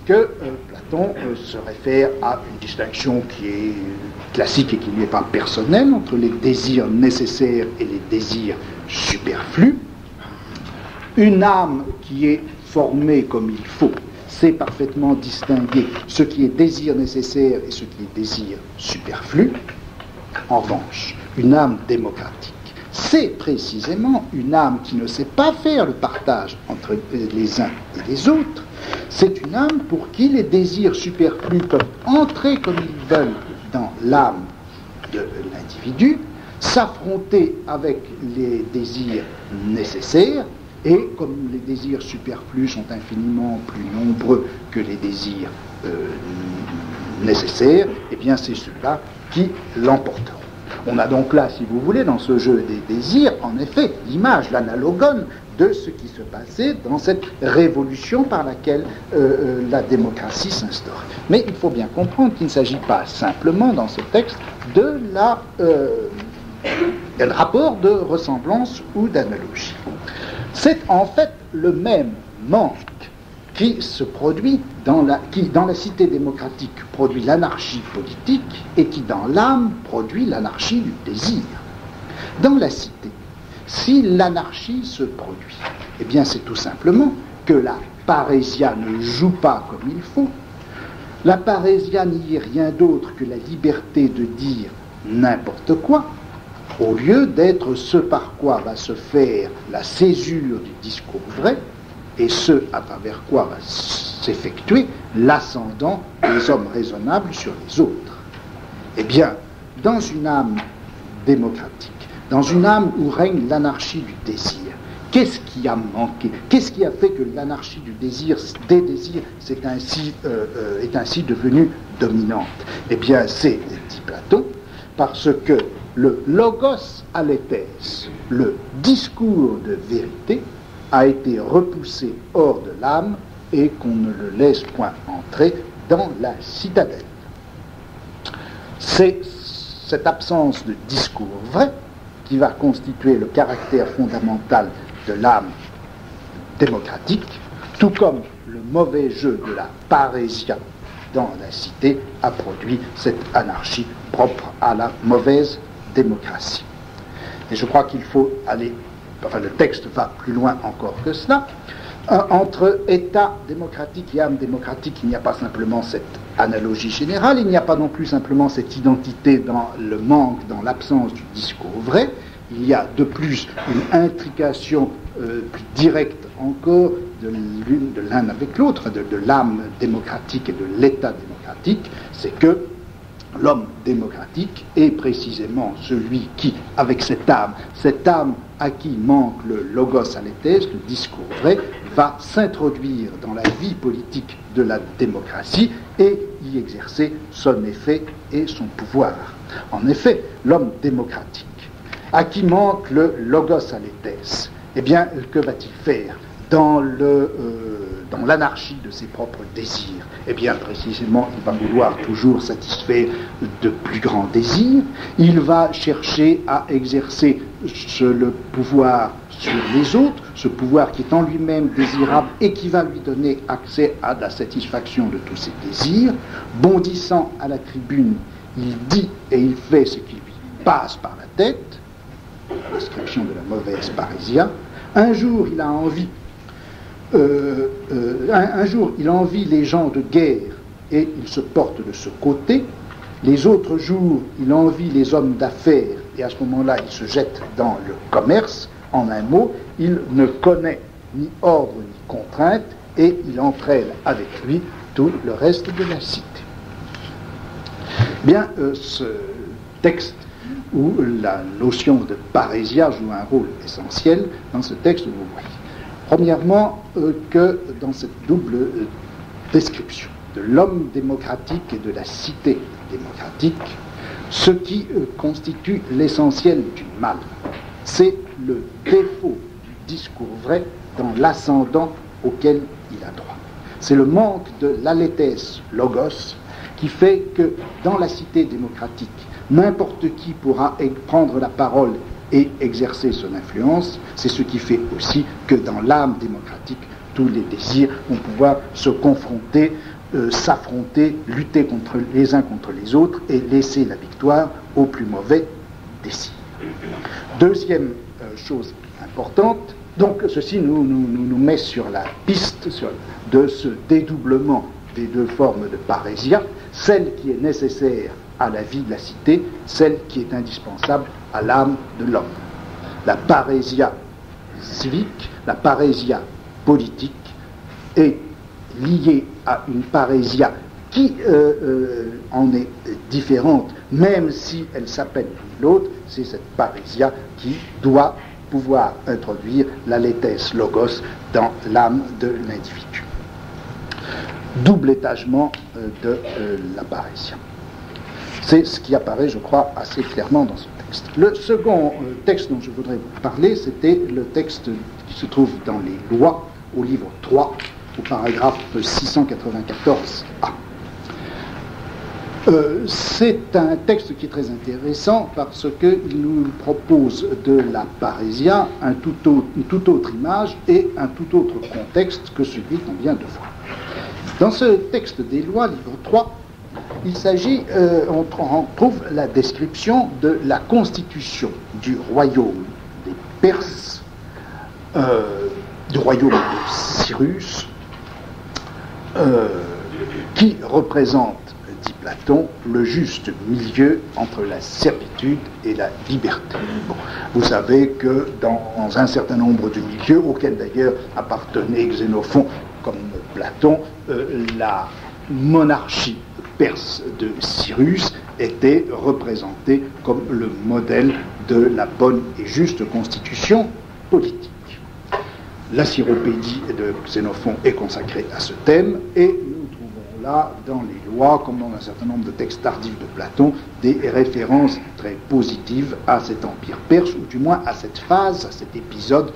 que Platon se réfère à une distinction qui est classique et qui n'est pas personnelle entre les désirs nécessaires et les désirs superflus. Une âme qui est formée comme il faut sait parfaitement distinguer ce qui est désir nécessaire et ce qui est désir superflu. En revanche, une âme démocratique, c'est précisément une âme qui ne sait pas faire le partage entre les uns et les autres. C'est une âme pour qui les désirs superflus peuvent entrer comme ils veulent dans l'âme de l'individu, s'affronter avec les désirs nécessaires, et comme les désirs superflus sont infiniment plus nombreux que les désirs nécessaires, eh bien c'est ceux-là qui l'emporteront. On a donc là, si vous voulez, dans ce jeu des désirs, en effet, l'image, l'analogone de ce qui se passait dans cette révolution par laquelle la démocratie s'instaure. Mais il faut bien comprendre qu'il ne s'agit pas simplement, dans ce texte, de le rapport de ressemblance ou d'analogie. C'est en fait le même manque qui se produit qui dans la cité démocratique produit l'anarchie politique et qui dans l'âme produit l'anarchie du désir. Dans la cité, si l'anarchie se produit, eh bien c'est tout simplement que la parésia ne joue pas comme il faut. La parésia n'y est rien d'autre que la liberté de dire n'importe quoi, au lieu d'être ce par quoi va se faire la césure du discours vrai, et ce à travers quoi va s'effectuer l'ascendant des hommes raisonnables sur les autres. Eh bien, dans une âme démocratique, dans une âme où règne l'anarchie du désir, qu'est-ce qui a manqué? Qu'est-ce qui a fait que l'anarchie du désir, des désirs, est ainsi devenue dominante? Eh bien, c'est, dit Platon, parce que le logos aletheis, le discours de vérité, a été repoussé hors de l'âme et qu'on ne le laisse point entrer dans la citadelle. C'est cette absence de discours vrai qui va constituer le caractère fondamental de l'âme démocratique, tout comme le mauvais jeu de la parésia dans la cité a produit cette anarchie propre à la mauvaise démocratie. Et je crois qu'il faut aller, le texte va plus loin encore que cela. Entre État démocratique et âme démocratique, il n'y a pas simplement cette analogie générale, il n'y a pas non plus simplement cette identité dans le manque, dans l'absence du discours vrai, il y a de plus une intrication plus directe encore de l'un avec l'autre, de l'âme démocratique et de l'État démocratique, c'est que l'homme démocratique est précisément celui qui, avec cette âme à qui manque le logos aletheis, le discours vrai, va s'introduire dans la vie politique de la démocratie et y exercer son effet et son pouvoir. En effet, l'homme démocratique, à qui manque le logos aletheis, eh bien, que va-t-il faire dans l'anarchie de ses propres désirs? Eh bien, précisément, il va vouloir toujours satisfaire de plus grands désirs. Il va chercher à exercer le pouvoir sur les autres, ce pouvoir qui est en lui-même désirable et qui va lui donner accès à la satisfaction de tous ses désirs. Bondissant à la tribune, il dit et il fait ce qui lui passe par la tête, la description de la mauvaise parésia. Un jour, il a envie un jour, il envie les gens de guerre et il se porte de ce côté. Les autres jours, il envie les hommes d'affaires et à ce moment-là, il se jette dans le commerce. En un mot, il ne connaît ni ordre ni contrainte et il entraîne avec lui tout le reste de la cité. Bien, ce texte où la notion de parésia joue un rôle essentiel, dans ce texte, vous voyez. Premièrement, que dans cette double description de l'homme démocratique et de la cité démocratique, ce qui constitue l'essentiel du mal, c'est le défaut du discours vrai dans l'ascendant auquel il a droit. C'est le manque de l'aletheis logos qui fait que dans la cité démocratique, n'importe qui pourra prendre la parole et exercer son influence. C'est ce qui fait aussi que dans l'âme démocratique, tous les désirs vont pouvoir se confronter, s'affronter, lutter les uns contre les autres et laisser la victoire aux plus mauvais désirs. Deuxième chose importante, donc ceci nous met sur la piste de ce dédoublement des deux formes de parésia, celle qui est nécessaire à la vie de la cité, celle qui est indispensable à l'âme de l'homme. La parésia civique, la parésia politique est liée à une parésia qui en est différente, même si elle s'appelle l'autre, c'est cette parésia qui doit pouvoir introduire l'aletheis logos dans l'âme de l'individu. Double étagement de la parésia. C'est ce qui apparaît, je crois, assez clairement dans ce texte. Le second texte dont je voudrais vous parler, c'était le texte qui se trouve dans les Lois, au livre 3, au paragraphe 694a. C'est un texte qui est très intéressant parce qu'il nous propose de la parésia une toute autre image et un tout autre contexte que celui qu'on vient de voir. Dans ce texte des Lois, livre 3, il s'agit, on trouve la description de la constitution du royaume des Perses, du royaume de Cyrus, qui représente, dit Platon, le juste milieu entre la servitude et la liberté. Bon, vous savez que dans un certain nombre de milieux, auxquels d'ailleurs appartenait Xénophon comme Platon, la monarchie perse de Cyrus était représentée comme le modèle de la bonne et juste constitution politique. La Cyropédie de Xénophon est consacrée à ce thème et nous trouvons là dans les Lois, comme dans un certain nombre de textes tardifs de Platon, des références très positives à cet empire perse, ou du moins à cette phase, à cet épisode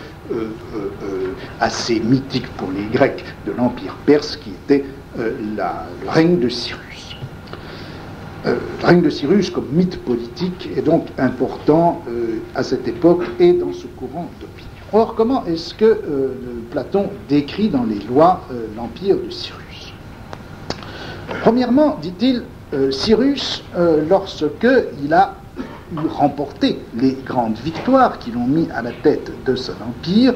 assez mythique pour les Grecs de l'empire perse qui était le règne de Cyrus. Le règne de Cyrus comme mythe politique est donc important à cette époque et dans ce courant d'opinion. Or, comment est-ce que Platon décrit dans les Lois l'empire de Cyrus? Premièrement, dit-il, Cyrus, lorsqu'il a remporté les grandes victoires qui l'ont mis à la tête de son empire,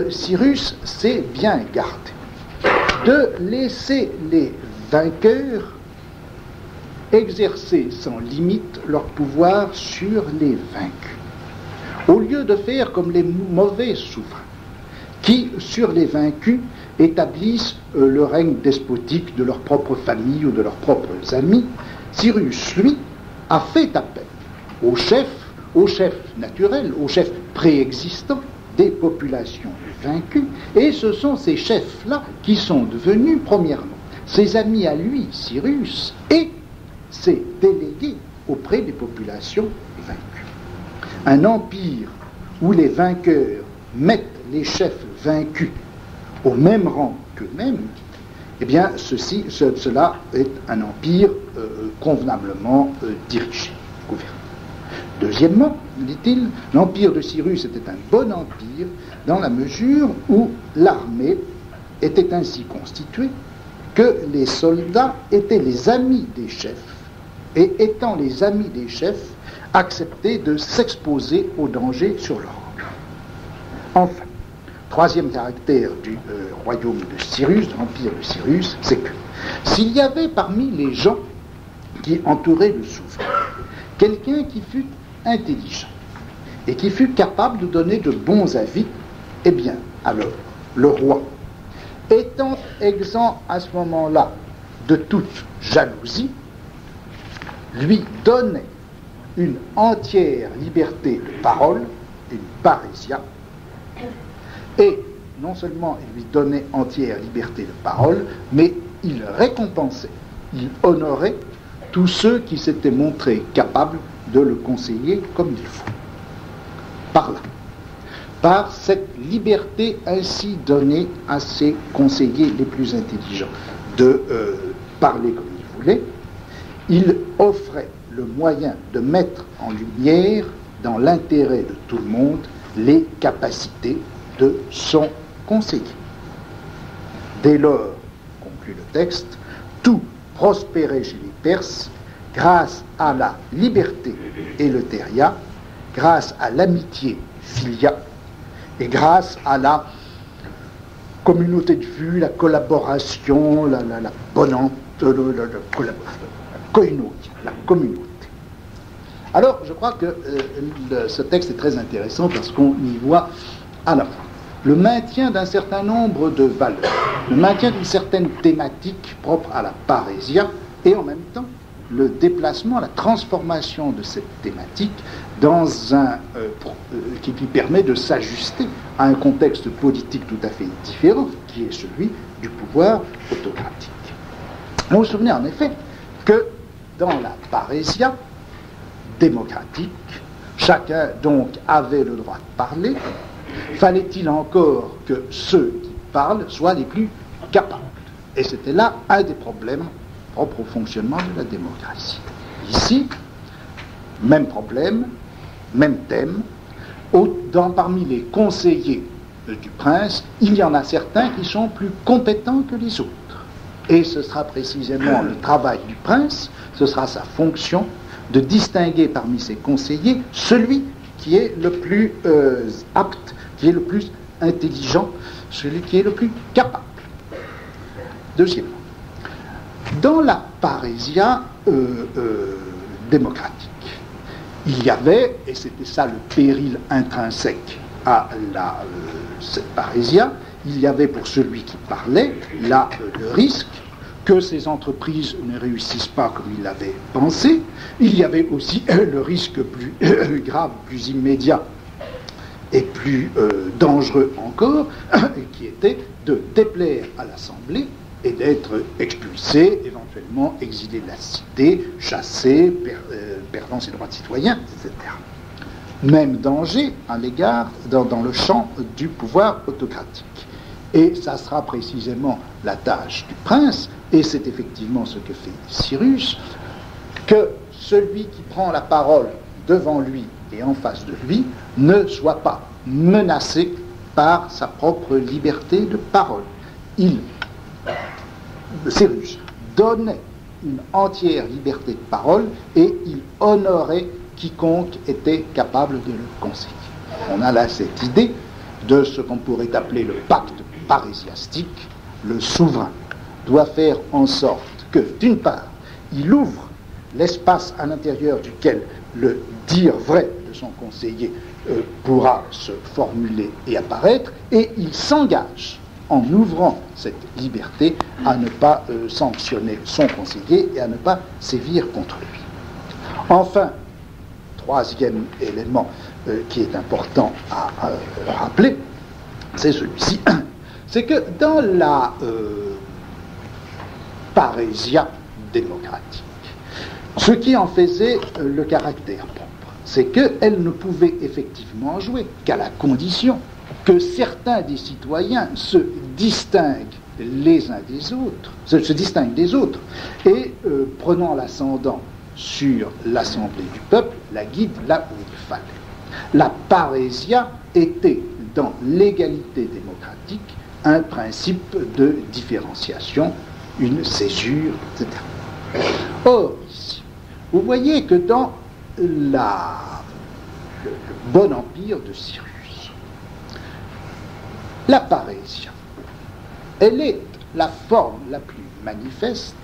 Cyrus s'est bien gardé de laisser les vainqueurs exercer sans limite leur pouvoir sur les vaincus, au lieu de faire comme les mauvais souverains, qui, sur les vaincus, établissent le règne despotique de leur propre famille ou de leurs propres amis. Cyrus, lui, a fait appel au chef naturel, au chef préexistant des populations vaincues, et ce sont ces chefs-là qui sont devenus, premièrement, ses amis à lui, Cyrus, et ses délégués auprès des populations vaincues. Un empire où les vainqueurs mettent les chefs vaincus au même rang qu'eux-mêmes, eh bien, cela est un empire convenablement dirigé, gouverné. Deuxièmement, dit-il, l'empire de Cyrus était un bon empire dans la mesure où l'armée était ainsi constituée que les soldats étaient les amis des chefs et, étant les amis des chefs, acceptaient de s'exposer aux dangers sur leur roc. Enfin, troisième caractère du royaume de Cyrus, de l'empire de Cyrus, c'est que s'il y avait parmi les gens qui entouraient le souverain quelqu'un qui fût intelligent et qui fût capable de donner de bons avis, eh bien, alors, le roi, étant exempt à ce moment-là de toute jalousie, lui donnait une entière liberté de parole, une parésia, et non seulement il lui donnait entière liberté de parole, mais il récompensait, il honorait tous ceux qui s'étaient montrés capables de le conseiller comme il faut. Par là, par cette liberté ainsi donnée à ses conseillers les plus intelligents de parler comme il voulait, il offrait le moyen de mettre en lumière, dans l'intérêt de tout le monde, les capacités de son conseiller. Dès lors, conclut le texte, tout prospérait chez les Perses grâce à la liberté éleutéria, grâce à l'amitié philia et grâce à la communauté de vue, la collaboration, la bonne la communauté. Alors, je crois que ce texte est très intéressant parce qu'on y voit à la fois le maintien d'un certain nombre de valeurs, le maintien d'une certaine thématique propre à la parésia, et en même temps le déplacement, la transformation de cette thématique dans qui lui permet de s'ajuster à un contexte politique tout à fait différent, qui est celui du pouvoir autocratique. Vous vous souvenez en effet que dans la parésia démocratique, chacun donc avait le droit de parler. Fallait-il encore que ceux qui parlent soient les plus capables? Et c'était là un des problèmes propres au fonctionnement de la démocratie. Ici, même problème, même thème. Parmi les conseillers du prince, il y en a certains qui sont plus compétents que les autres. Et ce sera précisément le travail du prince, ce sera sa fonction de distinguer parmi ses conseillers celui qui est le plus apte, qui est le plus intelligent, celui qui est le plus capable. Deuxièmement, dans la parésia démocratique, il y avait, et c'était ça le péril intrinsèque à cette parésia, il y avait pour celui qui parlait là le risque que ces entreprises ne réussissent pas comme il l'avait pensé. Il y avait aussi le risque plus grave, plus immédiat et plus dangereux encore, qui était de déplaire à l'Assemblée et d'être expulsé, éventuellement exilé de la cité, chassé, perdant ses droits de citoyen, etc. Même danger à l'égard dans le champ du pouvoir autocratique. Et ça sera précisément la tâche du prince, et c'est effectivement ce que fait Cyrus, que celui qui prend la parole devant lui et en face de lui ne soit pas menacé par sa propre liberté de parole. Cyrus donnait une entière liberté de parole et il honorait quiconque était capable de le conseiller. On a là cette idée de ce qu'on pourrait appeler le pacte parésiastique. Le souverain doit faire en sorte que, d'une part, il ouvre l'espace à l'intérieur duquel le dire vrai de son conseiller pourra se formuler et apparaître, et il s'engage, en ouvrant cette liberté, à ne pas sanctionner son conseiller et à ne pas sévir contre lui. Enfin, troisième élément qui est important à rappeler, c'est celui-ci, c'est que dans la parésia démocratique, ce qui en faisait le caractère propre, c'est qu'elle ne pouvait effectivement jouer qu'à la condition que certains des citoyens se distinguent les uns des autres, se distinguent des autres, et prenant l'ascendant sur l'assemblée du peuple, la guide là où il fallait. La parésia était, dans l'égalité démocratique, un principe de différenciation, une césure, etc. Or, ici, vous voyez que dans le bon empire de Cyrus, la parésia, elle est la forme la plus manifeste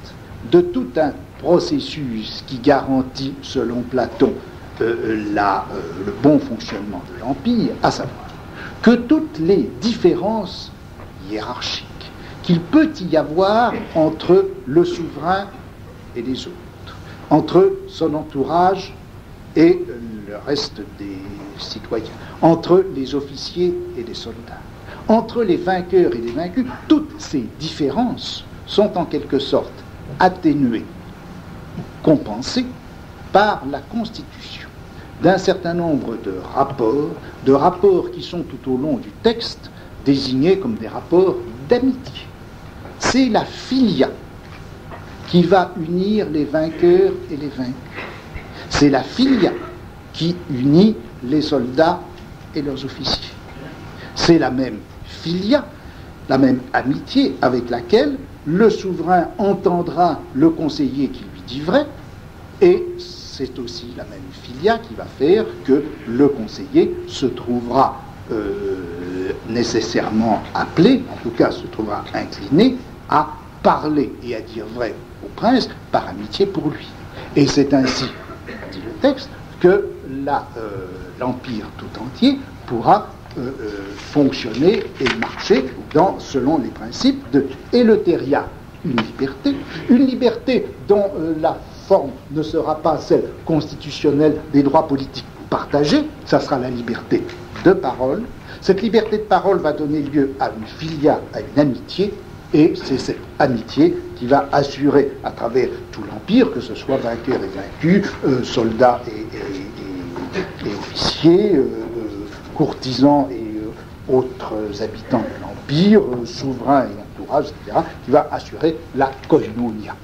de tout un processus qui garantit, selon Platon, le bon fonctionnement de l'Empire, à savoir que toutes les différences hiérarchiques qu'il peut y avoir entre le souverain et les autres, entre son entourage et le reste des citoyens, entre les officiers et les soldats, entre les vainqueurs et les vaincus, toutes ces différences sont en quelque sorte atténuées, compensées par la constitution d'un certain nombre de rapports qui sont tout au long du texte désignés comme des rapports d'amitié. C'est la filia qui va unir les vainqueurs et les vaincus. C'est la filia qui unit les soldats et leurs officiers. C'est la même filia, la même amitié avec laquelle le souverain entendra le conseiller qui lui dit vrai, et c'est aussi la même filia qui va faire que le conseiller se trouvera nécessairement appelé, en tout cas se trouvera incliné à parler et à dire vrai au prince par amitié pour lui. Et c'est ainsi, dit le texte, que l'Empire tout entier pourra fonctionner et marcher selon les principes de Eleutheria, une liberté dont la forme ne sera pas celle constitutionnelle des droits politiques partagés, ça sera la liberté de parole. Cette liberté de parole va donner lieu à une filia, à une amitié, et c'est cette amitié qui va assurer à travers tout l'Empire, que ce soit vainqueurs et vaincus, soldats et officiers, courtisans et autres habitants de l'Empire, souverains et entourage, etc., qui va assurer la koinonia.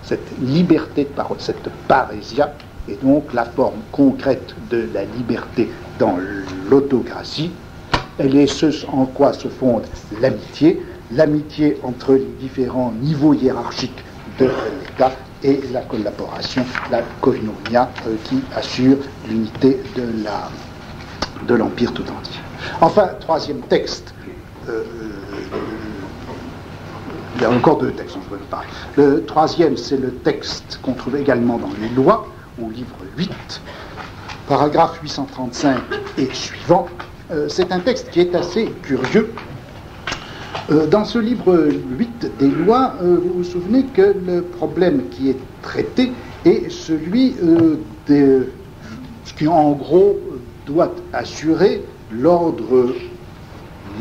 Cette liberté de parole, cette parésia, est donc la forme concrète de la liberté dans l'autocratie. Elle est ce en quoi se fonde l'amitié entre les différents niveaux hiérarchiques de l'État et la collaboration, la koinonia, qui assure l'unité de l'Empire tout entier. Enfin, troisième texte, il y a encore deux textes dont je veux parler. Le troisième, c'est le texte qu'on trouve également dans les lois, au livre 8, paragraphe 835 et suivant. C'est un texte qui est assez curieux. Dans ce livre 8 des lois, vous vous souvenez que le problème qui est traité est celui de ce qui, en gros, doit assurer l'ordre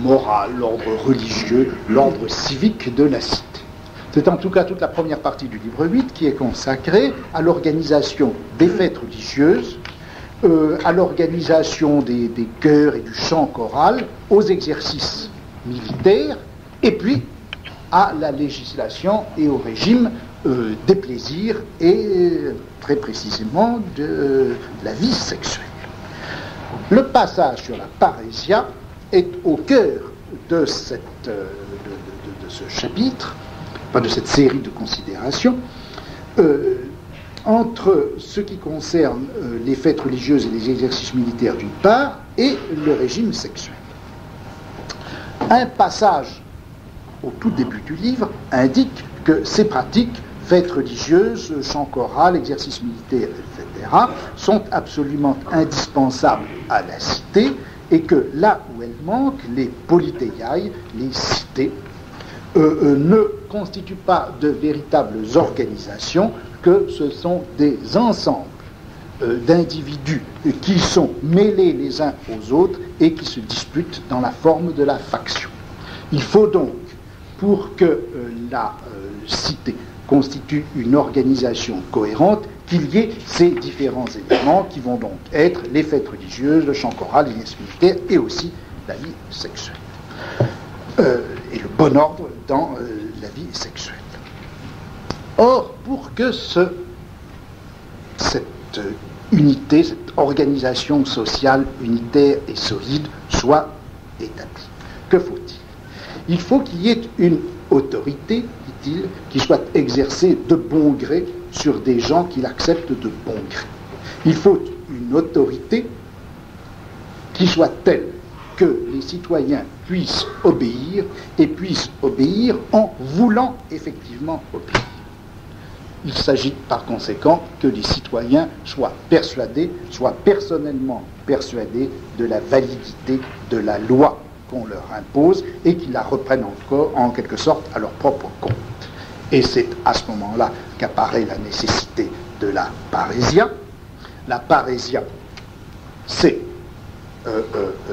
moral, l'ordre religieux, l'ordre civique de la cité. C'est en tout cas toute la première partie du livre 8 qui est consacrée à l'organisation des fêtes religieuses, à l'organisation des chœurs et du chant choral, aux exercices militaires, et puis à la législation et au régime des plaisirs et très précisément de la vie sexuelle. Le passage sur la parésia est au cœur de ce chapitre, de cette série de considérations, entre ce qui concerne les fêtes religieuses et les exercices militaires d'une part, et le régime sexuel. Un passage au tout début du livre indique que ces pratiques fêtes religieuses, chant choral, exercice militaire, etc., sont absolument indispensables à la cité, et que là où elles manquent, les politeiai, les cités, ne constituent pas de véritables organisations, que ce sont des ensembles d'individus qui sont mêlés les uns aux autres et qui se disputent dans la forme de la faction. Il faut donc, pour que la cité constitue une organisation cohérente, qu'il y ait ces différents éléments qui vont donc être les fêtes religieuses, le chant choral, l'exercice militaire et aussi la vie sexuelle. Et le bon ordre dans la vie sexuelle. Or, pour que cette unité, cette organisation sociale unitaire et solide soit établie, que faut-il ? Il faut qu'il y ait une autorité, dit-il, qui soit exercée de bon gré sur des gens qui l'acceptent de bon gré. Il faut une autorité qui soit telle que les citoyens puissent obéir et puissent obéir en voulant effectivement obéir. Il s'agit par conséquent que les citoyens soient persuadés, soient personnellement persuadés de la validité de la loi qu'on leur impose et qu'ils la reprennent encore en quelque sorte à leur propre compte. Et c'est à ce moment-là qu'apparaît la nécessité de la parésia. La parésia, c'est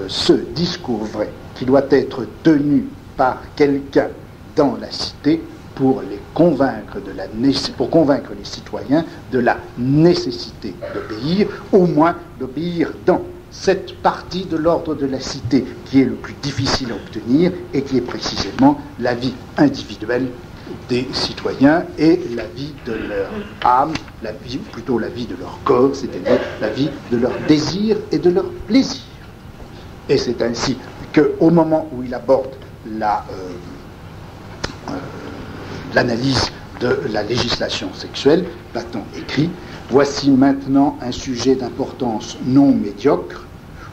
ce discours vrai qui doit être tenu par quelqu'un dans la cité pour convaincre les citoyens de la nécessité d'obéir, au moins d'obéir dans cette partie de l'ordre de la cité qui est le plus difficile à obtenir et qui est précisément la vie individuelle des citoyens et la vie de leur âme, la vie de leur corps, c'est-à-dire la vie de leur désir et de leur plaisir. Et c'est ainsi qu'au moment où il aborde l'analyse de la législation sexuelle, Platon écrit « Voici maintenant un sujet d'importance non médiocre,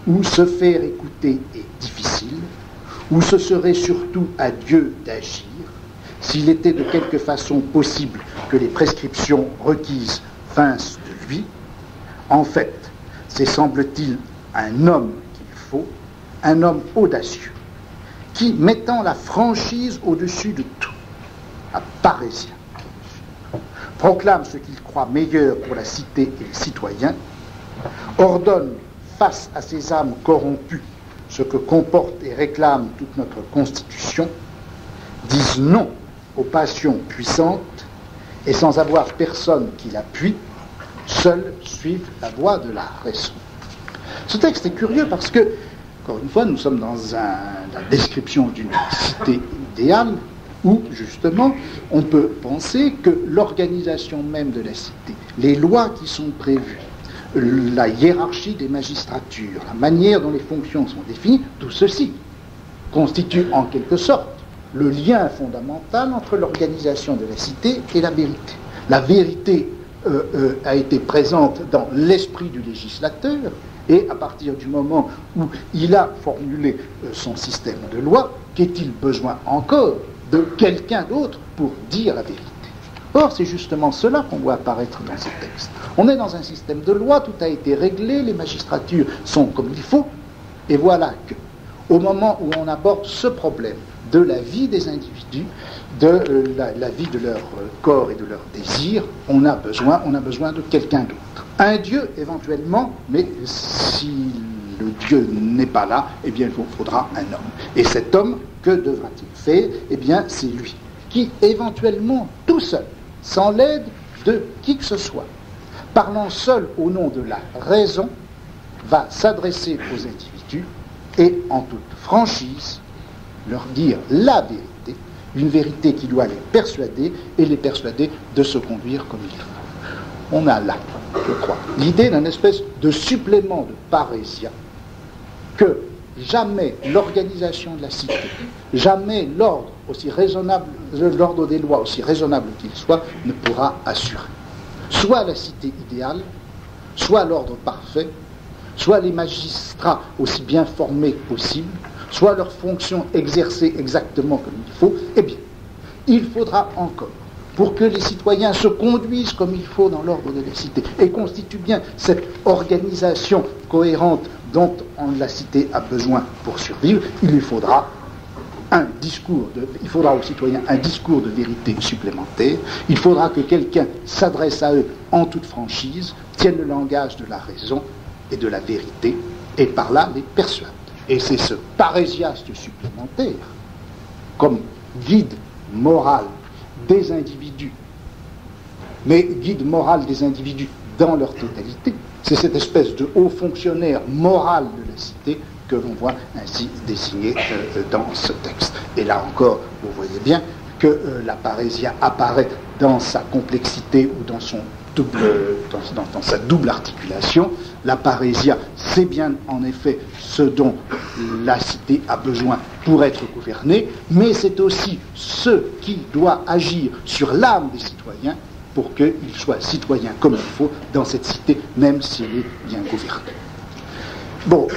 où se faire écouter est difficile, où ce serait surtout à Dieu d'agir, s'il était de quelque façon possible que les prescriptions requises vinssent de lui. En fait, c'est, semble-t-il, un homme qu'il faut, un homme audacieux, qui, mettant la franchise au-dessus de tout, la parésia, proclame ce qu'il croit meilleur pour la cité et les citoyens, ordonne face à ces âmes corrompues ce que comporte et réclame toute notre constitution, dise non aux passions puissantes et sans avoir personne qui l'appuie, seuls suivent la voie de la raison. Ce texte est curieux parce que, encore une fois, nous sommes dans la description d'une cité idéale où, justement, on peut penser que l'organisation même de la cité, les lois qui sont prévues, la hiérarchie des magistratures, la manière dont les fonctions sont définies, tout ceci constitue en quelque sorte le lien fondamental entre l'organisation de la cité et la vérité. La vérité a été présente dans l'esprit du législateur, et à partir du moment où il a formulé son système de loi, qu'est-il besoin encore de quelqu'un d'autre pour dire la vérité? Or, c'est justement cela qu'on voit apparaître dans ces textes. On est dans un système de loi, tout a été réglé, les magistratures sont comme il faut, et voilà que, au moment où on aborde ce problème de la vie des individus, de la vie de leur corps et de leur désir, on a besoin de quelqu'un d'autre. Un Dieu, éventuellement, mais si le Dieu n'est pas là, eh bien, il faudra un homme. Et cet homme, que devra-t-il faire? Eh bien, c'est lui, qui, éventuellement, tout seul, sans l'aide de qui que ce soit, parlant seul au nom de la raison, va s'adresser aux individus et, en toute franchise, leur dire la vérité, une vérité qui doit les persuader et les persuader de se conduire comme il faut. On a là, je crois, l'idée d'un espèce de supplément de parésia que jamais l'organisation de la cité, jamais l'ordre aussi raisonnable, l'ordre des lois aussi raisonnable qu'il soit, ne pourra assurer. Soit la cité idéale, soit l'ordre parfait, soit les magistrats aussi bien formés que possible, soit leurs fonctions exercées exactement comme il faut, eh bien, il faudra encore pour que les citoyens se conduisent comme il faut dans l'ordre de la cité et constituent bien cette organisation cohérente dont la cité a besoin pour survivre, il lui faudra aux citoyens un discours de vérité supplémentaire, il faudra que quelqu'un s'adresse à eux en toute franchise, tienne le langage de la raison et de la vérité, et par là les persuade. Et c'est ce parésiaste supplémentaire, comme guide moral des individus, mais guide moral des individus dans leur totalité, c'est cette espèce de haut fonctionnaire moral de la cité que l'on voit ainsi désigné dans ce texte. Et là encore, vous voyez bien que la parésia apparaît dans sa complexité ou dans sa double articulation. La parésia, c'est bien en effet ce dont la cité a besoin pour être gouvernée, mais c'est aussi ce qui doit agir sur l'âme des citoyens pour qu'ils soient citoyens comme il faut dans cette cité, même si elle est bien gouvernée. Bon,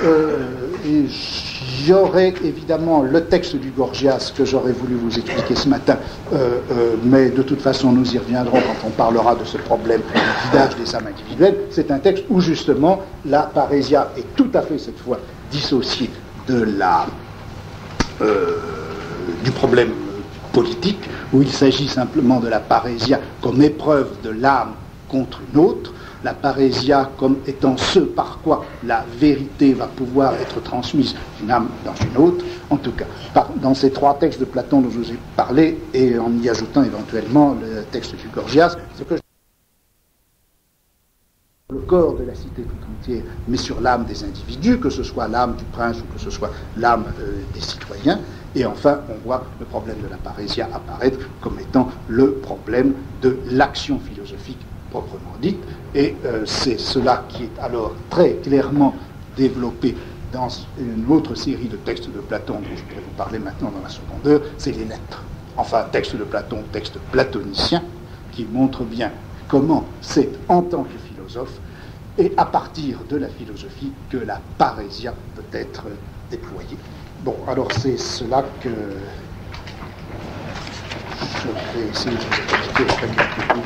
j'aurais évidemment le texte du Gorgias que j'aurais voulu vous expliquer ce matin, mais de toute façon nous y reviendrons quand on parlera de ce problème du guidage des âmes individuelles. C'est un texte où justement la parésia est tout à fait cette fois dissociée de du problème politique, où il s'agit simplement de la parésia comme épreuve de l'âme contre une autre, la parésia comme étant ce par quoi la vérité va pouvoir être transmise d'une âme dans une autre. En tout cas, dans ces trois textes de Platon dont je vous ai parlé, et en y ajoutant éventuellement le texte du Gorgias, ce que le corps de la cité tout entière, mais sur l'âme des individus, que ce soit l'âme du prince ou que ce soit l'âme des citoyens. Et enfin, on voit le problème de la parésia apparaître comme étant le problème de l'action philosophique proprement dite, et c'est cela qui est alors très clairement développé dans une autre série de textes de Platon dont je pourrais vous parler maintenant dans la seconde heure, c'est les lettres. Enfin, texte de Platon, texte platonicien, qui montre bien comment c'est en tant que philosophe et à partir de la philosophie que la parésia peut être déployée. Bon, alors c'est cela que je vais essayer de vous expliquer avec quelques mots.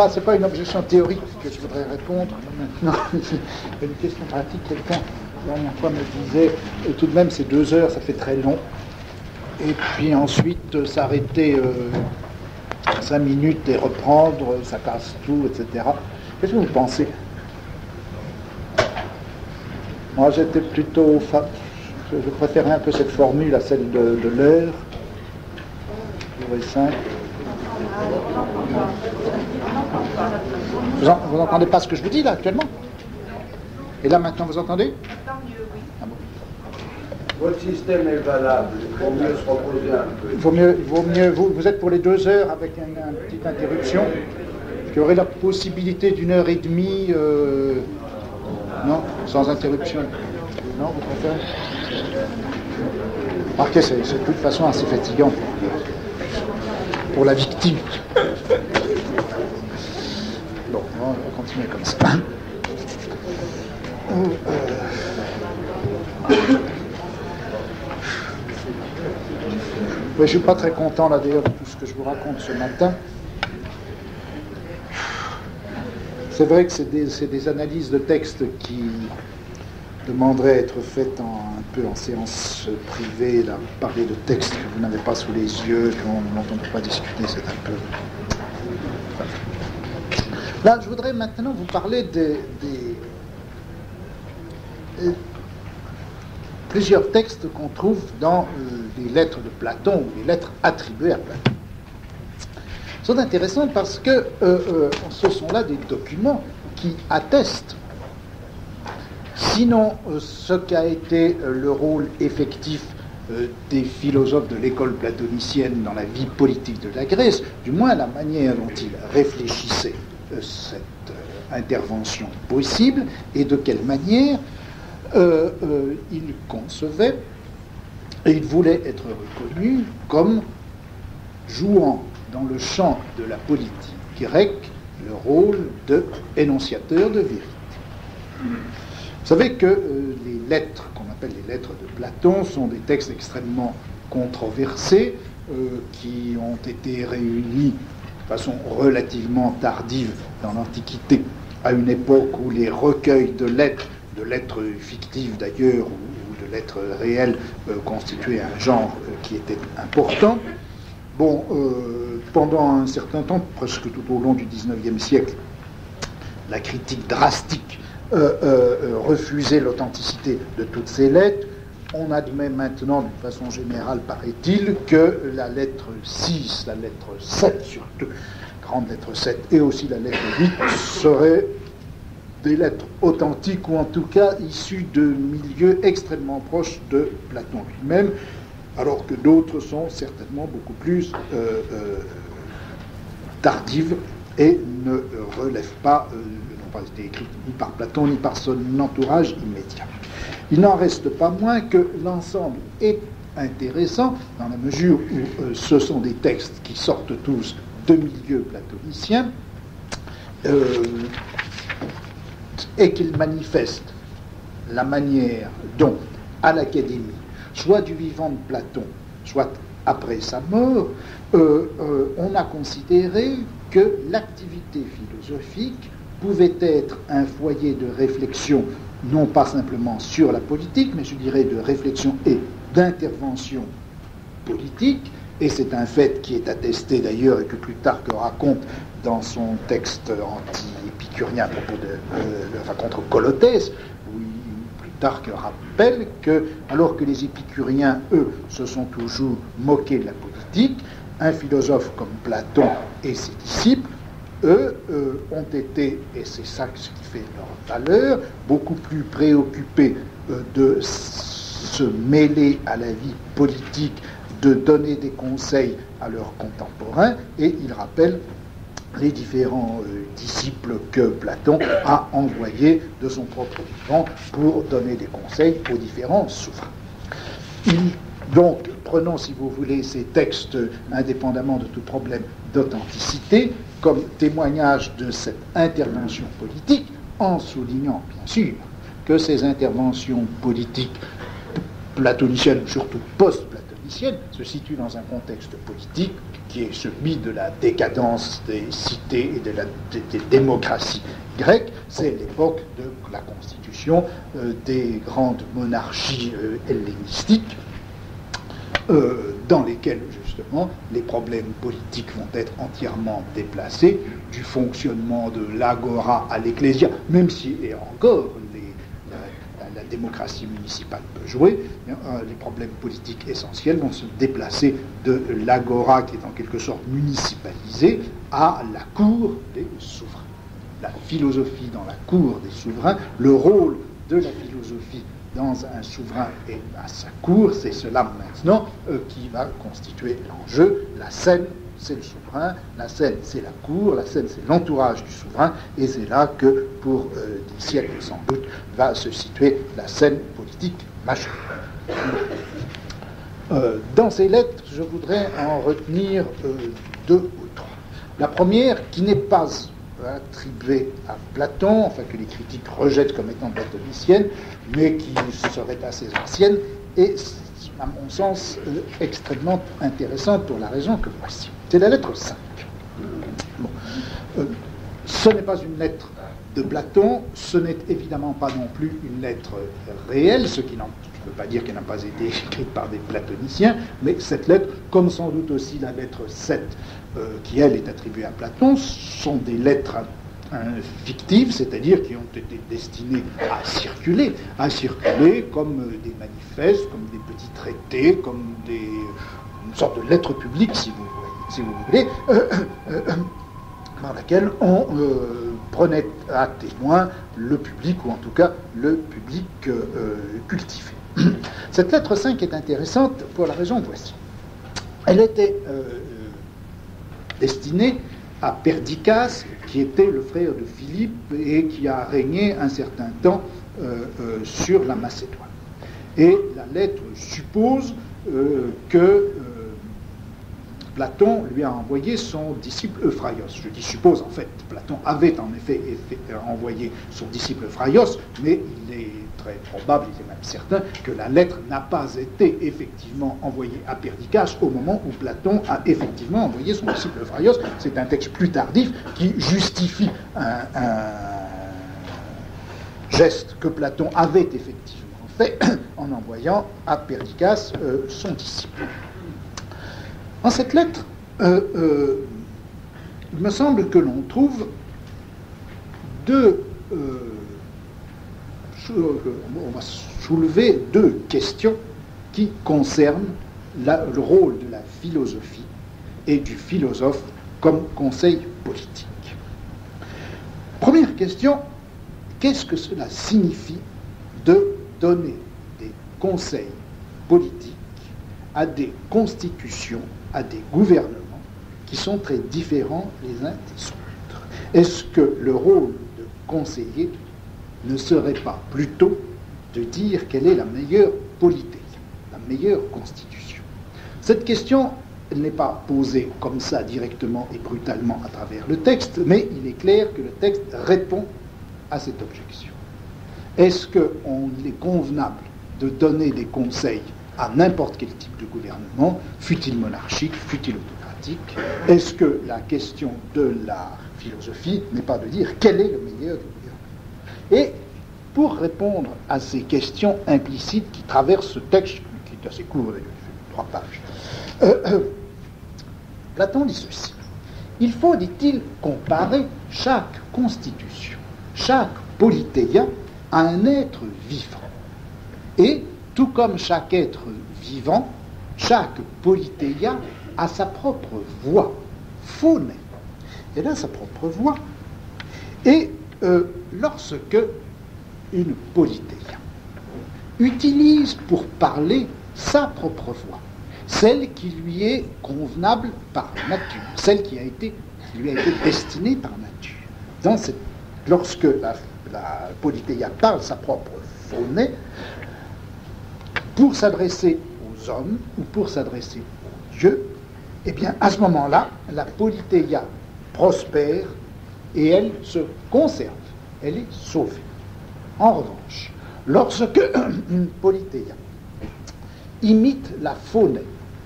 C'est pas une objection théorique que je voudrais répondre maintenant. Une question pratique. Quelqu'un, la dernière fois, me disait tout de même, ces 2 heures, ça fait très long. Et puis ensuite, s'arrêter 5 minutes et reprendre, ça casse tout, etc. Qu'est-ce que vous pensez? Moi, j'étais plutôt... Je préférais un peu cette formule à celle de l'heure. Durée 5. Vous n'entendez pas ce que je vous dis là actuellement? Et là maintenant vous entendez? Ah bon. Votre système est valable, il vaut mieux se reposer un peu. Vous êtes pour les 2 heures avec une petite interruption, qui aurait la possibilité d'1 heure et demie, non, sans interruption. Non, vous préférez? Remarquez, c'est de toute façon assez fatigant pour la victime. Bon, on va continuer comme ça. Oui, je ne suis pas très content là d'ailleurs de tout ce que je vous raconte ce matin. C'est vrai que c'est des analyses de textes qui demanderaient à être faites un peu en séance privée, là, parler de textes que vous n'avez pas sous les yeux, dont on ne peut pas discuter, c'est un peu... Là, je voudrais maintenant vous parler des plusieurs textes qu'on trouve dans les lettres de Platon, ou les lettres attribuées à Platon. Ils sont intéressants parce que ce sont là des documents qui attestent, sinon ce qu'a été le rôle effectif des philosophes de l'école platonicienne dans la vie politique de la Grèce, du moins la manière dont ils réfléchissaient cette intervention possible et de quelle manière ils concevaient Et il voulait être reconnu comme jouant dans le champ de la politique grecque le rôle d'énonciateur de vérité. Vous savez que les lettres, qu'on appelle les lettres de Platon, sont des textes extrêmement controversés qui ont été réunis de façon relativement tardive dans l'Antiquité, à une époque où les recueils de lettres fictives d'ailleurs, ou de lettres réelles, constituaient un genre qui était important. Bon, pendant un certain temps, presque tout au long du XIXe siècle, la critique drastique refusait l'authenticité de toutes ces lettres. On admet maintenant, d'une façon générale, paraît-il, que la lettre 6, la lettre 7 surtout, grande lettre 7, et aussi la lettre 8, seraient des lettres authentiques, ou en tout cas issues de milieux extrêmement proches de Platon lui-même, alors que d'autres sont certainement beaucoup plus tardives et ne relèvent pas, n'ont pas été écrites ni par Platon ni par son entourage immédiat. Il n'en reste pas moins que l'ensemble est intéressant dans la mesure où ce sont des textes qui sortent tous de milieux platoniciens et qu'ils manifestent la manière dont, à l'Académie, soit du vivant de Platon, soit après sa mort, on a considéré que l'activité philosophique pouvait être un foyer de réflexion, non pas simplement sur la politique, mais je dirais de réflexion et d'intervention politique, et c'est un fait qui est attesté d'ailleurs et que Plutarque raconte dans son texte anti-épicurien à propos contre Colotès, où Plutarque rappelle que, alors que les épicuriens, eux, se sont toujours moqués de la politique, un philosophe comme Platon et ses disciples, eux, ont été, et c'est ça ce qui fait leur valeur, beaucoup plus préoccupés de se mêler à la vie politique, de donner des conseils à leurs contemporains, et ils rappellent les différents disciples que Platon a envoyés de son propre vivant pour donner des conseils aux différents souverains. Donc, prenons, si vous voulez, ces textes, indépendamment de tout problème d'authenticité, comme témoignage de cette intervention politique, en soulignant, bien sûr, que ces interventions politiques platoniciennes, surtout post-platoniciennes, se situent dans un contexte politique qui est celui de la décadence des cités et des démocraties grecques. C'est l'époque de la constitution des grandes monarchies hellénistiques, dans lesquelles, justement, les problèmes politiques vont être entièrement déplacés, du fonctionnement de l'agora à l'ecclésia, même si, et encore, la démocratie municipale peut jouer, les problèmes politiques essentiels vont se déplacer de l'agora, qui est en quelque sorte municipalisée, à la cour des souverains. La philosophie dans la cour des souverains, le rôle de la philosophie dans un souverain et à sa cour, c'est cela maintenant qui va constituer l'enjeu. La scène, c'est le souverain, la scène, c'est la cour, la scène, c'est l'entourage du souverain, et c'est là que, pour des siècles sans doute, va se situer la scène politique majeure. Dans ces lettres, je voudrais en retenir deux ou trois. La première, qui n'est pas attribuée à Platon, enfin que les critiques rejettent comme étant platonicienne, mais qui serait assez ancienne, et, à mon sens, extrêmement intéressante pour la raison que voici. C'est la lettre 5. Bon. Ce n'est pas une lettre de Platon, ce n'est évidemment pas non plus une lettre réelle, ce qui ne veut pas dire qu'elle n'a pas été écrite par des platoniciens, mais cette lettre, comme sans doute aussi la lettre 7, qui elle est attribuée à Platon, sont des lettres fictives, c'est-à-dire qui ont été destinées à circuler comme des manifestes, comme des petits traités, comme une sorte de lettre publique, si vous voulez, dans laquelle on prenait à témoin le public, ou en tout cas le public cultivé. Cette lettre 5 est intéressante pour la raison voici. Elle était destinée à Perdiccas, qui était le frère de Philippe et qui a régné un certain temps sur la Macédoine. Et la lettre suppose que Platon lui a envoyé son disciple Euphraios. Je dis suppose, en fait, Platon avait en effet envoyé son disciple Euphraios, mais il est très probable, il est même certain, que la lettre n'a pas été effectivement envoyée à Perdiccas au moment où Platon a effectivement envoyé son disciple Euphraios. C'est un texte plus tardif qui justifie un geste que Platon avait effectivement fait en envoyant à Perdiccas son disciple. Dans cette lettre, il me semble que l'on trouve on va soulever deux questions qui concernent le rôle de la philosophie et du philosophe comme conseil politique. Première question, qu'est-ce que cela signifie de donner des conseils politiques à des constitutions, à des gouvernements qui sont très différents les uns des autres? Est-ce que le rôle de conseiller ne serait pas plutôt de dire quelle est la meilleure polité, la meilleure constitution? Cette question n'est pas posée comme ça directement et brutalement à travers le texte, mais il est clair que le texte répond à cette objection. Est-ce qu'il est convenable de donner des conseils à n'importe quel type de gouvernement, fût-il monarchique, fût-il autocratique? Est-ce que la question de la philosophie n'est pas de dire quel est le meilleur des gouvernements? Et pour répondre à ces questions implicites qui traversent ce texte, qui est assez court, d'ailleurs, il fait 3 pages, Platon dit ceci. Il faut, dit-il, comparer chaque constitution, chaque politeia à un être vivant. Et tout comme chaque être vivant, chaque politeia a sa propre voix, phonée. Elle a sa propre voix. Et lorsque une politeia utilise pour parler sa propre voix, celle qui lui est convenable par nature, celle qui lui a été destinée par nature. Lorsque la politeia parle sa propre phonée, pour s'adresser aux hommes ou pour s'adresser aux dieux, eh bien, à ce moment-là, la politeia prospère et elle se conserve, elle est sauvée. En revanche, lorsque une politeia imite la phonée,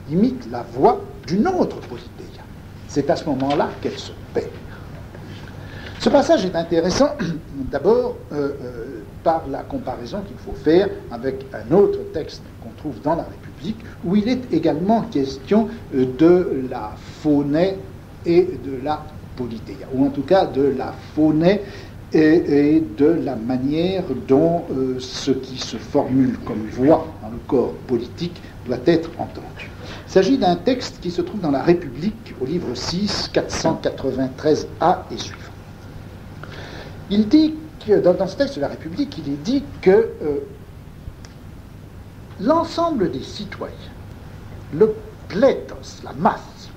imite la voix d'une autre politeia, c'est à ce moment-là qu'elle se perd. Ce passage est intéressant d'abord par la comparaison qu'il faut faire avec un autre texte qu'on trouve dans la République, où il est également question de la phonée et de la politeia, ou en tout cas de la phonée et de la manière dont ce qui se formule comme voix dans le corps politique doit être entendu. Il s'agit d'un texte qui se trouve dans la République, au livre 6, 493a et suivant. Il dit que, dans ce texte de la République, il est dit que l'ensemble des citoyens, le pléthos, la masse,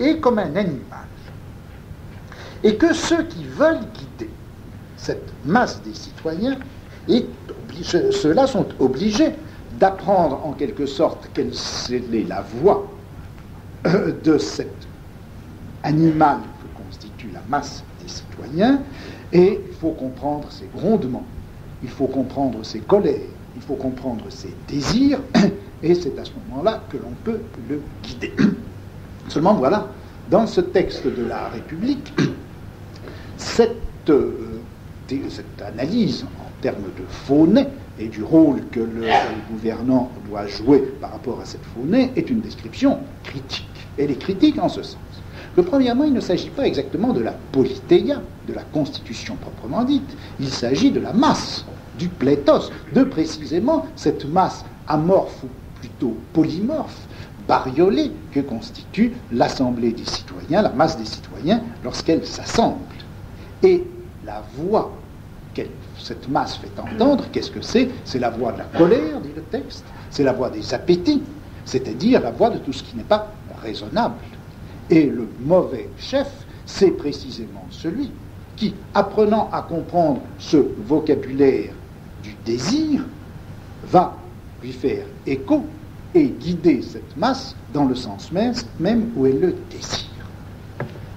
est comme un animal. Et que ceux qui veulent guider cette masse des citoyens, ceux-là sont obligés d'apprendre en quelque sorte quelle est la voix de cet animal que constitue la masse des citoyens, et il faut comprendre ses grondements, il faut comprendre ses colères, il faut comprendre ses désirs, et c'est à ce moment-là que l'on peut le guider. Seulement voilà, dans ce texte de la République, cette analyse en termes de phonée et du rôle que le gouvernant doit jouer par rapport à cette phonée est une description critique. Elle est critique en ce sens que, premièrement, il ne s'agit pas exactement de la politeia, de la constitution proprement dite, il s'agit de la masse, du pléthos, de précisément cette masse amorphe ou plutôt polymorphe, bariolée, que constitue l'assemblée des citoyens, la masse des citoyens, lorsqu'elle s'assemble. Et la voix que cette masse fait entendre, qu'est-ce que c'est? C'est la voix de la colère, dit le texte, c'est la voix des appétits, c'est-à-dire la voix de tout ce qui n'est pas raisonnable. Et le mauvais chef, c'est précisément celui qui, apprenant à comprendre ce vocabulaire du désir, va lui faire écho et guider cette masse dans le sens même où elle le désire.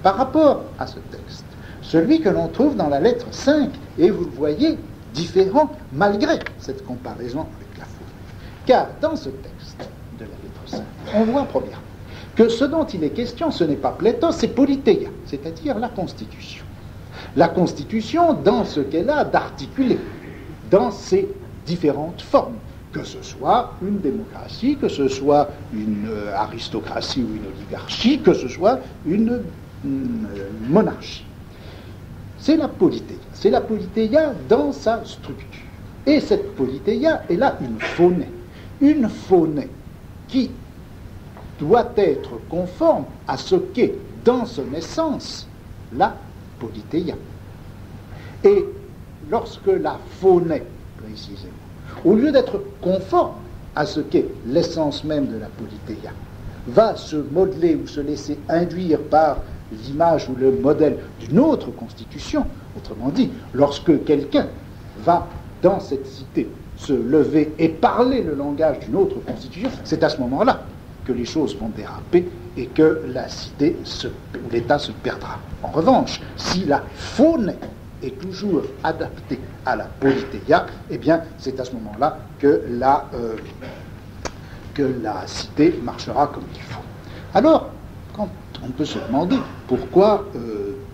Par rapport à ce texte, celui que l'on trouve dans la lettre 5, et vous le voyez, différent malgré cette comparaison avec la foule. Car dans ce texte de la lettre 5, on voit premièrement que ce dont il est question, ce n'est pas pléthos, c'est politeia, c'est-à-dire la Constitution. La Constitution dans ce qu'elle a d'articulé, dans ses différentes formes, que ce soit une démocratie, que ce soit une aristocratie ou une oligarchie, que ce soit une monarchie. C'est la politeia. C'est la politeia dans sa structure. Et cette politeia, elle a une phonée. Une phonée qui doit être conforme à ce qu'est, dans son essence, la politeia. Et lorsque la phonée, précisément, au lieu d'être conforme à ce qu'est l'essence même de la politeia, va se modeler ou se laisser induire par l'image ou le modèle d'une autre constitution, autrement dit, lorsque quelqu'un va dans cette cité se lever et parler le langage d'une autre constitution, c'est à ce moment-là que les choses vont déraper et que la cité ou l'État se perdra. En revanche, si la phonée est toujours adaptée à la politeia, eh bien, c'est à ce moment-là que la cité marchera comme il faut. Alors, quand on peut se demander pourquoi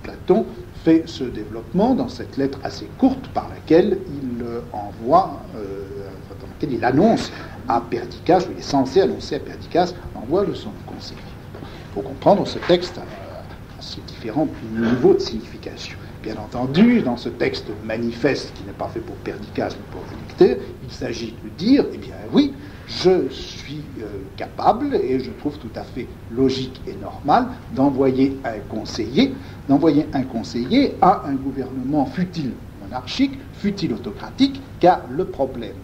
Platon fait ce développement dans cette lettre assez courte par laquelle il envoie, dans laquelle il annonce à Perdiccas, ou il est censé annoncer à Perdiccas l'envoi de son conseiller. Il faut comprendre ce texte à ses différents niveaux de signification. Bien entendu, dans ce texte manifeste qui n'est pas fait pour Perdiccas mais pour le lecteur, il s'agit de dire, eh bien oui, je suis capable, et je trouve tout à fait logique et normal, d'envoyer un conseiller à un gouvernement fût-il monarchique, fût-il autocratique, car le problème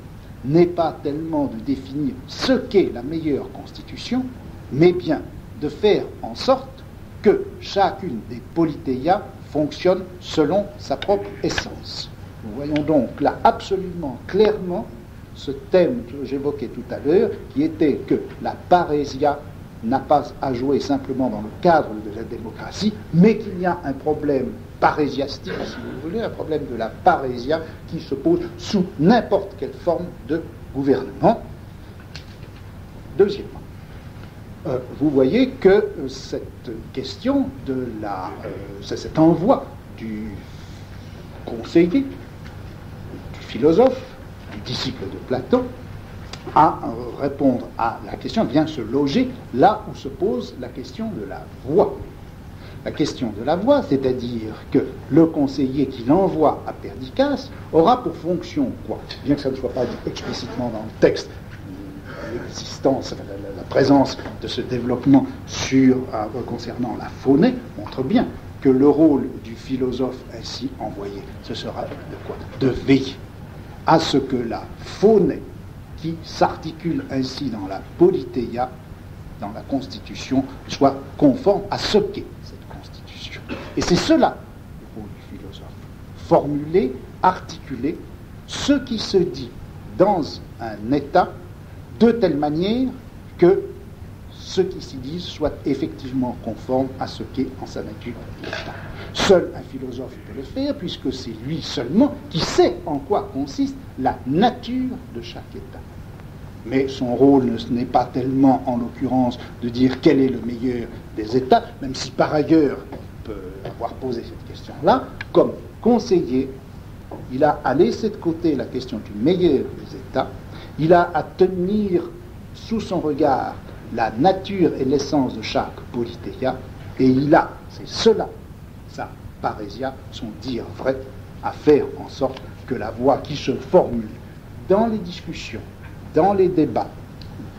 n'est pas tellement de définir ce qu'est la meilleure constitution, mais bien de faire en sorte que chacune des politeias fonctionne selon sa propre essence. Nous voyons donc là absolument clairement ce thème que j'évoquais tout à l'heure, qui était que la parésia n'a pas à jouer simplement dans le cadre de la démocratie, mais qu'il y a un problème parésiastique, si vous voulez, un problème de la parésia qui se pose sous n'importe quelle forme de gouvernement. Deuxièmement, vous voyez que cette question de cet envoi du conseiller, du philosophe, du disciple de Platon, à répondre à la question, vient se loger là où se pose la question de la voix. La question de la voix, c'est-à-dire que le conseiller qui l'envoie à Perdiccas aura pour fonction quoi? Bien que ça ne soit pas dit explicitement dans le texte, l'existence, la présence de ce développement concernant la phonée montre bien que le rôle du philosophe ainsi envoyé, ce sera de quoi? De veiller à ce que la phonée qui s'articule ainsi dans la politeia, dans la Constitution, soit conforme à ce qu'est cette Constitution. Et c'est cela le rôle du philosophe. Formuler, articuler ce qui se dit dans un État de telle manière que ce qui s'y dit soit effectivement conforme à ce qu'est en sa nature l'État. Seul un philosophe peut le faire, puisque c'est lui seulement qui sait en quoi consiste la nature de chaque État. Mais son rôle n'est pas tellement, en l'occurrence, de dire quel est le meilleur des États, même si par ailleurs on peut avoir posé cette question-là. Comme conseiller, il a à laisser de côté la question du meilleur des États, il a à tenir sous son regard la nature et l'essence de chaque politeia, et il a, c'est cela, sa parésia, son dire vrai, à faire en sorte que la voix qui se formule dans les discussions, dans les débats,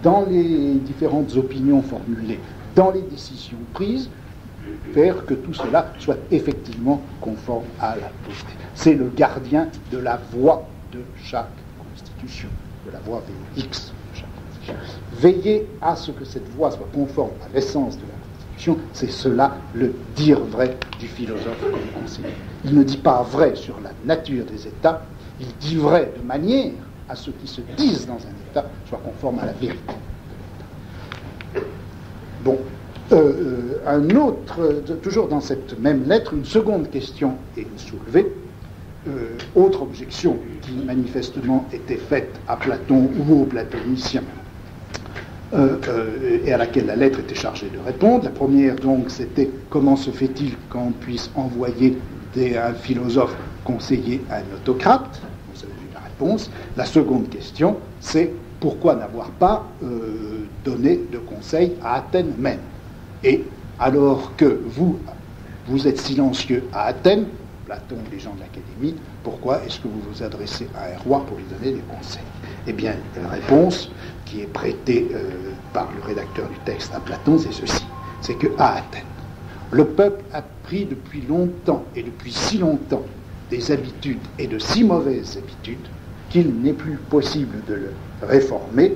dans les différentes opinions formulées, dans les décisions prises, faire que tout cela soit effectivement conforme à la polité. C'est le gardien de la voix de chaque constitution, de la voix VX de chaque constitution. Veiller à ce que cette voix soit conforme à l'essence de la constitution, c'est cela le dire vrai du philosophe comme conseiller. Il ne dit pas vrai sur la nature des États, il dit vrai de manière à ce qui se disent dans un État soit conforme à la vérité. Bon. Toujours dans cette même lettre, une seconde question est soulevée. Autre objection qui manifestement était faite à Platon ou aux platoniciens, et à laquelle la lettre était chargée de répondre. La première, donc, c'était comment se fait-il qu'on puisse envoyer un philosophe conseiller à un autocrate? Vous avez vu la réponse. La seconde question, c'est pourquoi n'avoir pas donné de conseil à Athènes même? Et alors que vous êtes silencieux à Athènes, Platon, les gens de l'Académie, pourquoi est-ce que vous vous adressez à un roi pour lui donner des conseils? Eh bien, la réponse qui est prêtée par le rédacteur du texte à Platon, c'est ceci. C'est qu'à Athènes, le peuple a pris depuis longtemps, et depuis si longtemps, des habitudes, et de si mauvaises habitudes, qu'il n'est plus possible de le réformer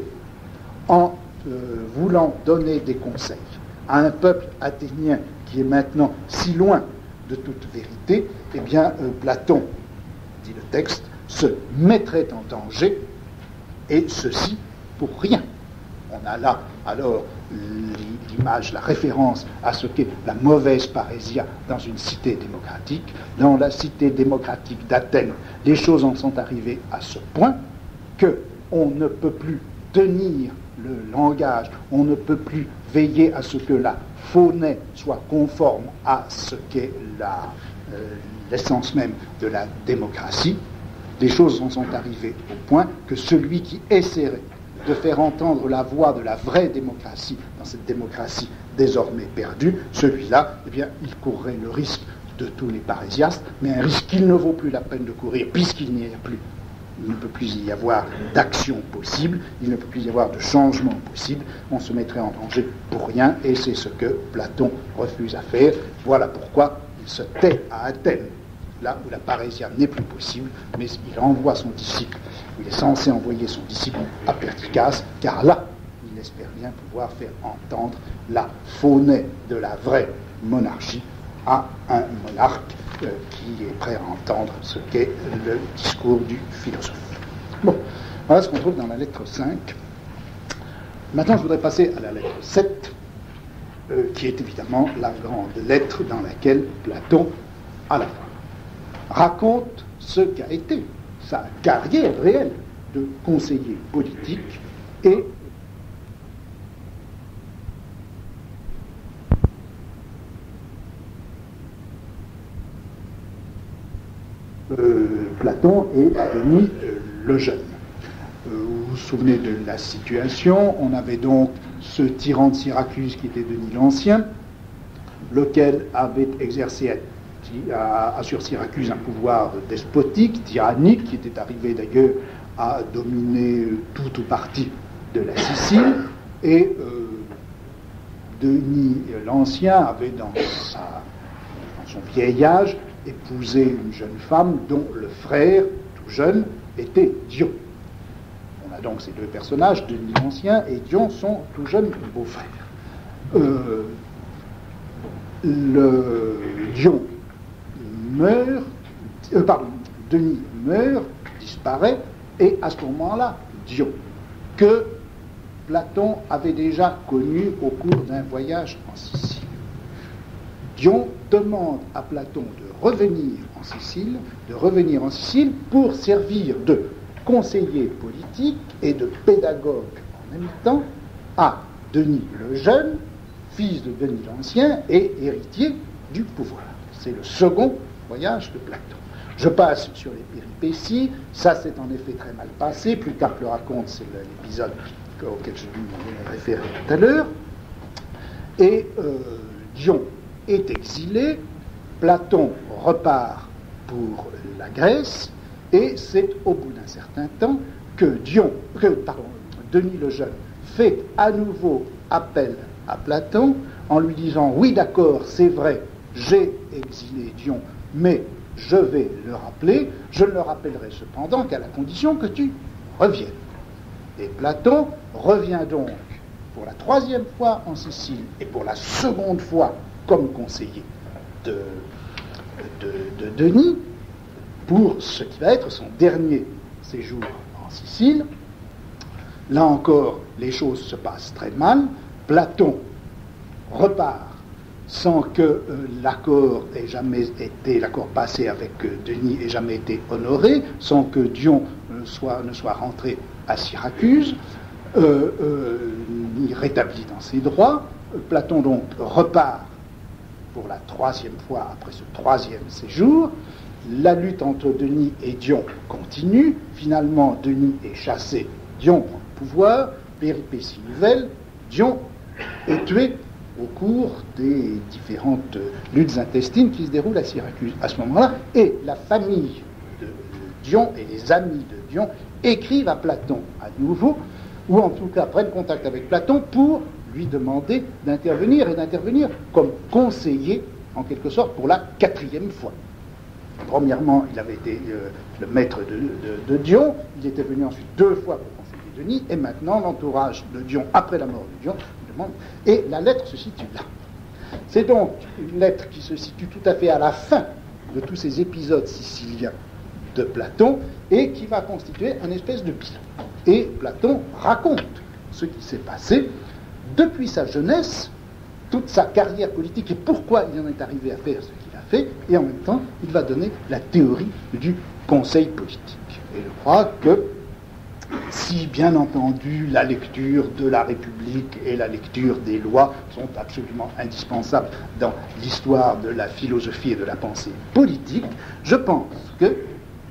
en voulant donner des conseils à un peuple athénien qui est maintenant si loin de toute vérité. Eh bien, Platon, dit le texte, se mettrait en danger, et ceci pour rien. On a là alors l'image, la référence à ce qu'est la mauvaise parésia dans une cité démocratique. Dans la cité démocratique d'Athènes, les choses en sont arrivées à ce point qu'on ne peut plus tenir le langage, on ne peut plus veiller à ce que la phonée soit conforme à ce qu'est l'essence même de la démocratie. Les choses en sont arrivées au point que celui qui essaierait de faire entendre la voix de la vraie démocratie dans cette démocratie désormais perdue, celui-là, eh bien, il courrait le risque de tous les parésiastes, mais un risque qu'il ne vaut plus la peine de courir, puisqu'il n'y a plus. Il ne peut plus y avoir d'action possible, il ne peut plus y avoir de changement possible, on se mettrait en danger pour rien, et c'est ce que Platon refuse à faire. Voilà pourquoi il se tait à Athènes, là où la parésia n'est plus possible, mais il envoie son disciple, il est censé envoyer son disciple à Perdiccas, car là, il espère bien pouvoir faire entendre la phonée de la vraie monarchie à un monarque qui est prêt à entendre ce qu'est le discours du philosophe. Bon, voilà ce qu'on trouve dans la lettre 5. Maintenant, je voudrais passer à la lettre 7, qui est évidemment la grande lettre dans laquelle Platon, à la fin, raconte ce qu'a été sa carrière réelle de conseiller politique et Platon et Denis le Jeune. Vous vous souvenez de la situation, on avait donc ce tyran de Syracuse qui était Denis l'Ancien, lequel avait exercé sur Syracuse un pouvoir despotique, tyrannique, qui était arrivé d'ailleurs à dominer tout ou partie de la Sicile, et Denis l'Ancien avait dans son vieil âge épousé une jeune femme dont le frère, tout jeune, était Dion. On a donc ces deux personnages, Denis l'Ancien et Dion, sont tout jeunes beaux-frères. Dion meurt, Denis meurt, disparaît, et à ce moment-là, Dion, que Platon avait déjà connu au cours d'un voyage en Sicile. Dion demande à Platon de revenir en Sicile pour servir de conseiller politique et de pédagogue en même temps à Denis le Jeune, fils de Denis l'Ancien et héritier du pouvoir. C'est le second voyage de Platon. Je passe sur les péripéties, ça s'est en effet très mal passé, Plutarque le raconte, c'est l'épisode auquel je me référais tout à l'heure, et Dion est exilé, Platon repart pour la Grèce, et c'est au bout d'un certain temps que Denis le Jeune fait à nouveau appel à Platon en lui disant « Oui, d'accord, c'est vrai, j'ai exilé Dion, mais je vais le rappeler, je ne le rappellerai cependant qu'à la condition que tu reviennes. » Et Platon revient donc pour la troisième fois en Sicile et pour la seconde fois comme conseiller de Denis pour ce qui va être son dernier séjour en Sicile. Là encore, les choses se passent très mal. Platon repart sans que l'accord passé avec Denys ait jamais été honoré, sans que Dion ne soit rentré à Syracuse, ni rétabli dans ses droits. Platon donc repart pour la troisième fois après ce troisième séjour. La lutte entre Denys et Dion continue. Finalement, Denys est chassé, Dion prend le pouvoir. Péripétie nouvelle, Dion est tué au cours des différentes luttes intestines qui se déroulent à Syracuse à ce moment-là. Et la famille de Dion et les amis de Dion écrivent à Platon à nouveau, ou en tout cas prennent contact avec Platon pour lui demander d'intervenir, et d'intervenir comme conseiller, en quelque sorte, pour la 4e fois. Premièrement, il avait été le maître de Dion, il était venu ensuite 2 fois pour conseiller Denys, et maintenant l'entourage de Dion, après la mort de Dion, lui demande, et la lettre se situe là. C'est donc une lettre qui se situe tout à fait à la fin de tous ces épisodes siciliens de Platon, et qui va constituer un espèce de bilan. Et Platon raconte ce qui s'est passé depuis sa jeunesse, toute sa carrière politique, et pourquoi il en est arrivé à faire ce qu'il a fait, et en même temps, il va donner la théorie du conseil politique. Et je crois que si, bien entendu, la lecture de la République et la lecture des lois sont absolument indispensables dans l'histoire de la philosophie et de la pensée politique, je pense que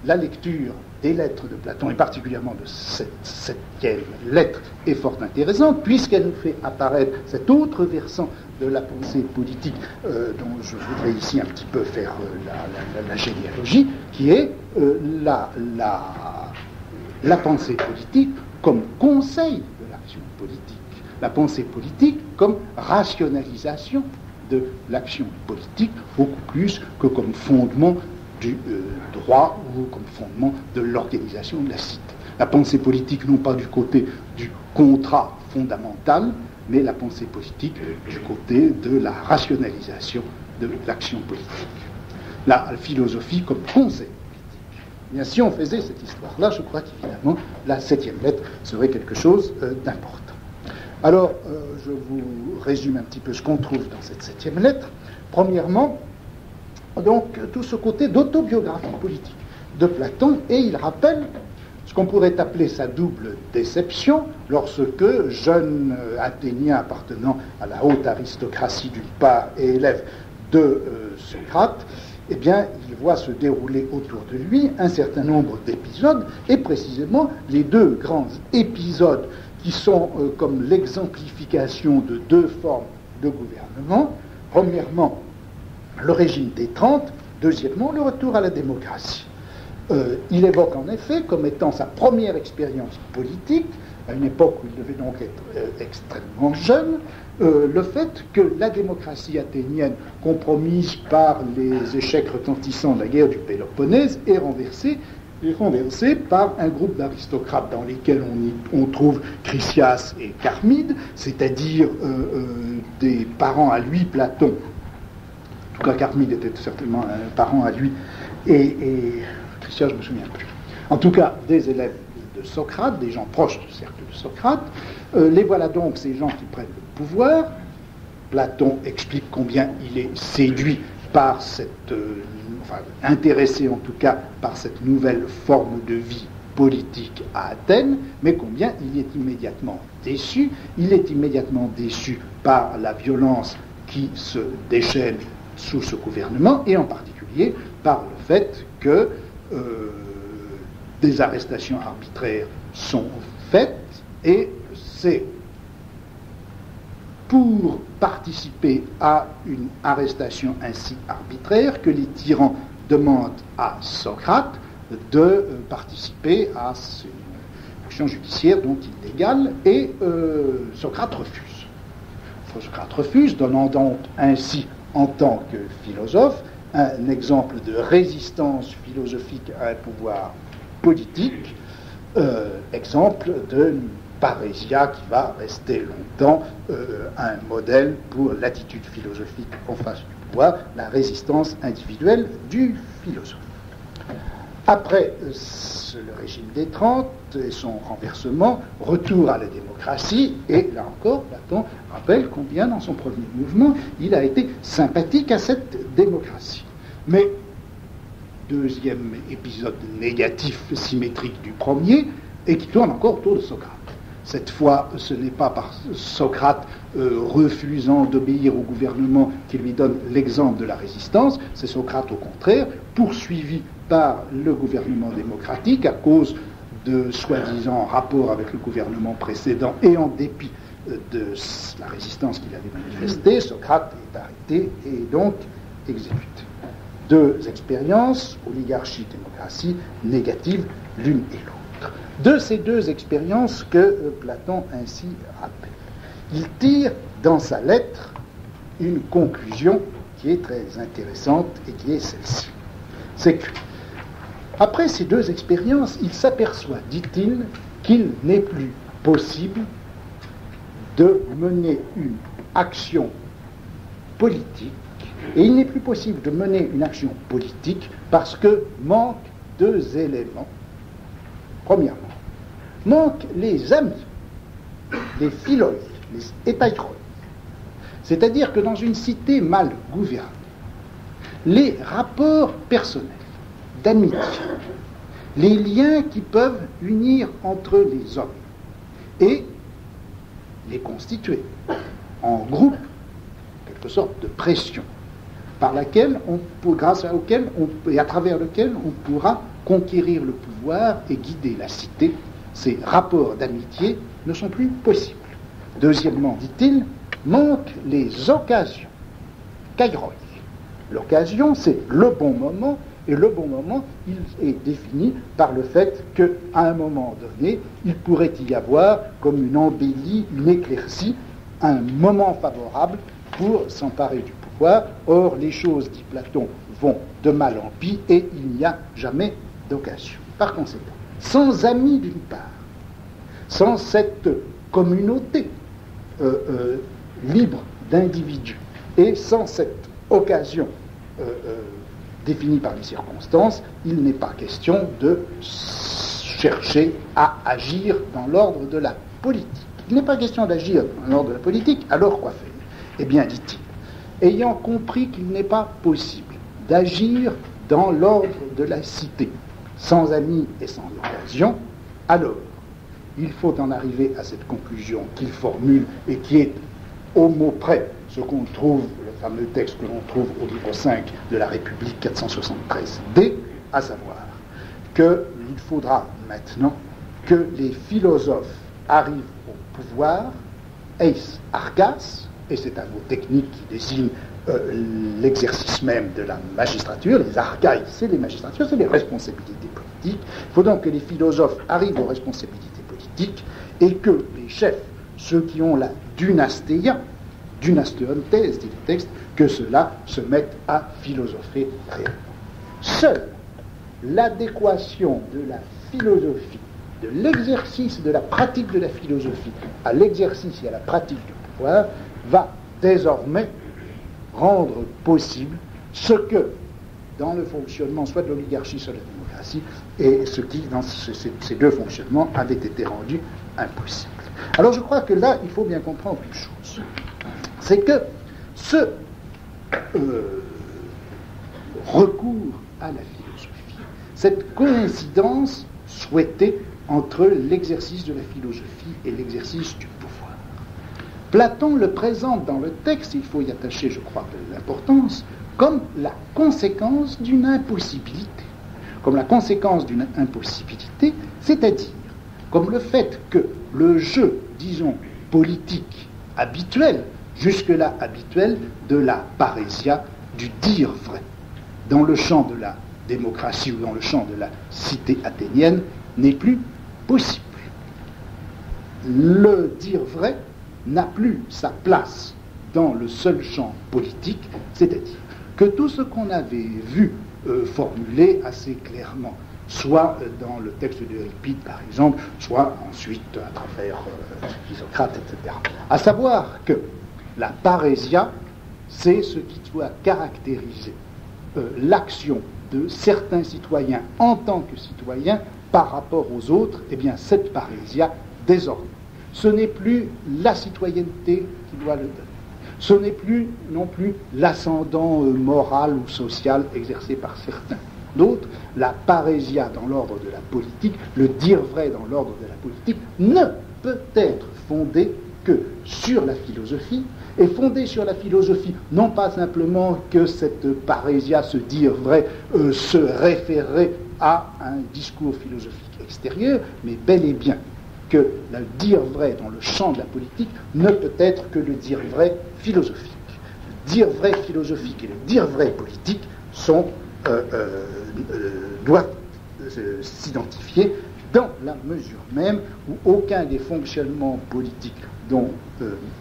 la lecture des lettres de Platon, et particulièrement de cette 7e lettre, est fort intéressante, puisqu'elle nous fait apparaître cet autre versant de la pensée politique dont je voudrais ici un petit peu faire la généalogie, qui est la pensée politique comme conseil de l'action politique, la pensée politique comme rationalisation de l'action politique, beaucoup plus que comme fondement du droit ou comme fondement de l'organisation de la cité. La pensée politique non pas du côté du contrat fondamental, mais la pensée politique du côté de la rationalisation de l'action politique. La philosophie comme conseil politique. Bien, si on faisait cette histoire-là, je crois qu'évidemment, la 7e lettre serait quelque chose d'important. Alors, je vous résume un petit peu ce qu'on trouve dans cette 7e lettre. Premièrement, donc, tout ce côté d'autobiographie politique de Platon, et il rappelle ce qu'on pourrait appeler sa double déception lorsque, jeune Athénien appartenant à la haute aristocratie d'une part et élève de Socrate, eh bien, il voit se dérouler autour de lui un certain nombre d'épisodes, et précisément les 2 grands épisodes qui sont comme l'exemplification de 2 formes de gouvernement. Premièrement, le régime des 30, deuxièmement, le retour à la démocratie. Il évoque en effet, comme étant sa première expérience politique, à une époque où il devait donc être extrêmement jeune, le fait que la démocratie athénienne, compromise par les échecs retentissants de la guerre du Péloponnèse, est renversée par un groupe d'aristocrates dans lesquels on trouve Chrysias et Charmide, c'est-à-dire des parents à lui, Platon. En tout cas, Charmide était certainement un parent à lui, et Chrysias, je ne me souviens plus. En tout cas, des élèves de Socrate, des gens proches du cercle de Socrate. Les voilà donc, ces gens qui prennent le pouvoir. Platon explique combien il est séduit par cette, intéressé en tout cas par cette nouvelle forme de vie politique à Athènes, mais combien il est immédiatement déçu. Il est immédiatement déçu par la violence qui se déchaîne sous ce gouvernement, et en particulier par le fait que des arrestations arbitraires sont faites, et c'est pour participer à une arrestation ainsi arbitraire que les tyrans demandent à Socrate de participer à une action judiciaire dont illégale, et Socrate refuse. Socrate refuse, donnant donc ainsi, en tant que philosophe, un exemple de résistance philosophique à un pouvoir politique, exemple de parésia qui va rester longtemps un modèle pour l'attitude philosophique en face du pouvoir, la résistance individuelle du philosophe. Après ce le régime des 30 et son renversement, retour à la démocratie, et là encore, Platon rappelle combien dans son premier mouvement, il a été sympathique à cette démocratie. Mais, deuxième épisode négatif symétrique du premier, et qui tourne encore autour de Socrate. Cette fois, ce n'est pas par Socrate refusant d'obéir au gouvernement qui lui donne l'exemple de la résistance, c'est Socrate au contraire, poursuivi par le gouvernement démocratique à cause de soi-disant rapports avec le gouvernement précédent et en dépit de la résistance qu'il avait manifestée, Socrate est arrêté et donc exécuté. Deux expériences, oligarchie, démocratie, négatives l'une et l'autre. De ces deux expériences que Platon ainsi rappelle. Il tire dans sa lettre une conclusion qui est très intéressante et qui est celle-ci. C'est que, après ces deux expériences, il s'aperçoit, dit-il, qu'il n'est plus possible de mener une action politique, et il n'est plus possible de mener une action politique parce que manquent deux éléments. Premièrement, manquent les amis, les philoi, les etairoi. C'est-à-dire que dans une cité mal gouvernée, les rapports personnels, d'amitié, les liens qui peuvent unir entre les hommes et les constituer en groupe, quelque sorte de pression, par laquelle grâce à auquel et à travers lequel on pourra conquérir le pouvoir et guider la cité, ces rapports d'amitié ne sont plus possibles. Deuxièmement, dit-il, manquent les occasions, kairoi. L'occasion, c'est le bon moment, et le bon moment, il est défini par le fait qu'à un moment donné, il pourrait y avoir comme une embellie, une éclaircie, un moment favorable pour s'emparer du pouvoir. Or, les choses, dit Platon, vont de mal en pis et il n'y a jamais d'occasion. Par conséquent, sans amis d'une part, sans cette communauté libre d'individus et sans cette occasion définie par les circonstances, il n'est pas question de chercher à agir dans l'ordre de la politique. Il n'est pas question d'agir dans l'ordre de la politique, alors quoi faire? Eh bien, dit-il, ayant compris qu'il n'est pas possible d'agir dans l'ordre de la cité, sans amis et sans occasion, alors il faut en arriver à cette conclusion qu'il formule et qui est au mot près ce qu'on trouve, le fameux texte que l'on trouve au livre 5 de la République 473d, à savoir qu'il faudra maintenant que les philosophes arrivent au pouvoir, eis argas, et c'est un mot technique qui désigne l'exercice même de la magistrature, les archaïs, c'est les magistratures, c'est les responsabilités politiques. Il faut donc que les philosophes arrivent aux responsabilités politiques et que les chefs, ceux qui ont la dynastéia, dynasteontes, dit le texte, que ceux-là se mettent à philosopher réellement. Seule l'adéquation de la philosophie, de l'exercice de la pratique de la philosophie à l'exercice et à la pratique du pouvoir va désormais rendre possible ce que, dans le fonctionnement soit de l'oligarchie, soit de la démocratie, et ce qui, dans ces deux fonctionnements, avait été rendu impossible. Alors je crois que là, il faut bien comprendre une chose. C'est que ce recours à la philosophie, cette coïncidence souhaitée entre l'exercice de la philosophie et l'exercice du pouvoir, Platon le présente dans le texte, il faut y attacher, je crois, de l'importance, comme la conséquence d'une impossibilité. Comme la conséquence d'une impossibilité, c'est-à-dire comme le fait que le jeu, disons, politique habituel, jusque-là habituel, de la parésia, du dire vrai, dans le champ de la démocratie ou dans le champ de la cité athénienne, n'est plus possible. Le dire vrai n'a plus sa place dans le seul champ politique, c'est-à-dire que tout ce qu'on avait vu formulé assez clairement, soit dans le texte d'Euripide par exemple, soit ensuite à travers Isocrate, etc. À savoir que la parésia, c'est ce qui doit caractériser l'action de certains citoyens en tant que citoyens par rapport aux autres, eh bien cette parésia, désormais, ce n'est plus la citoyenneté qui doit le donner. Ce n'est plus non plus l'ascendant moral ou social exercé par certains. D'autres, la parésia dans l'ordre de la politique, le dire vrai dans l'ordre de la politique, ne peut être fondé que sur la philosophie, et fondé sur la philosophie, non pas simplement que cette parésia, ce dire vrai, se référerait à un discours philosophique extérieur, mais bel et bien que le dire vrai dans le champ de la politique ne peut être que le dire vrai philosophique. Le dire vrai philosophique et le dire vrai politique doivent s'identifier dans la mesure même où aucun des fonctionnements politiques dont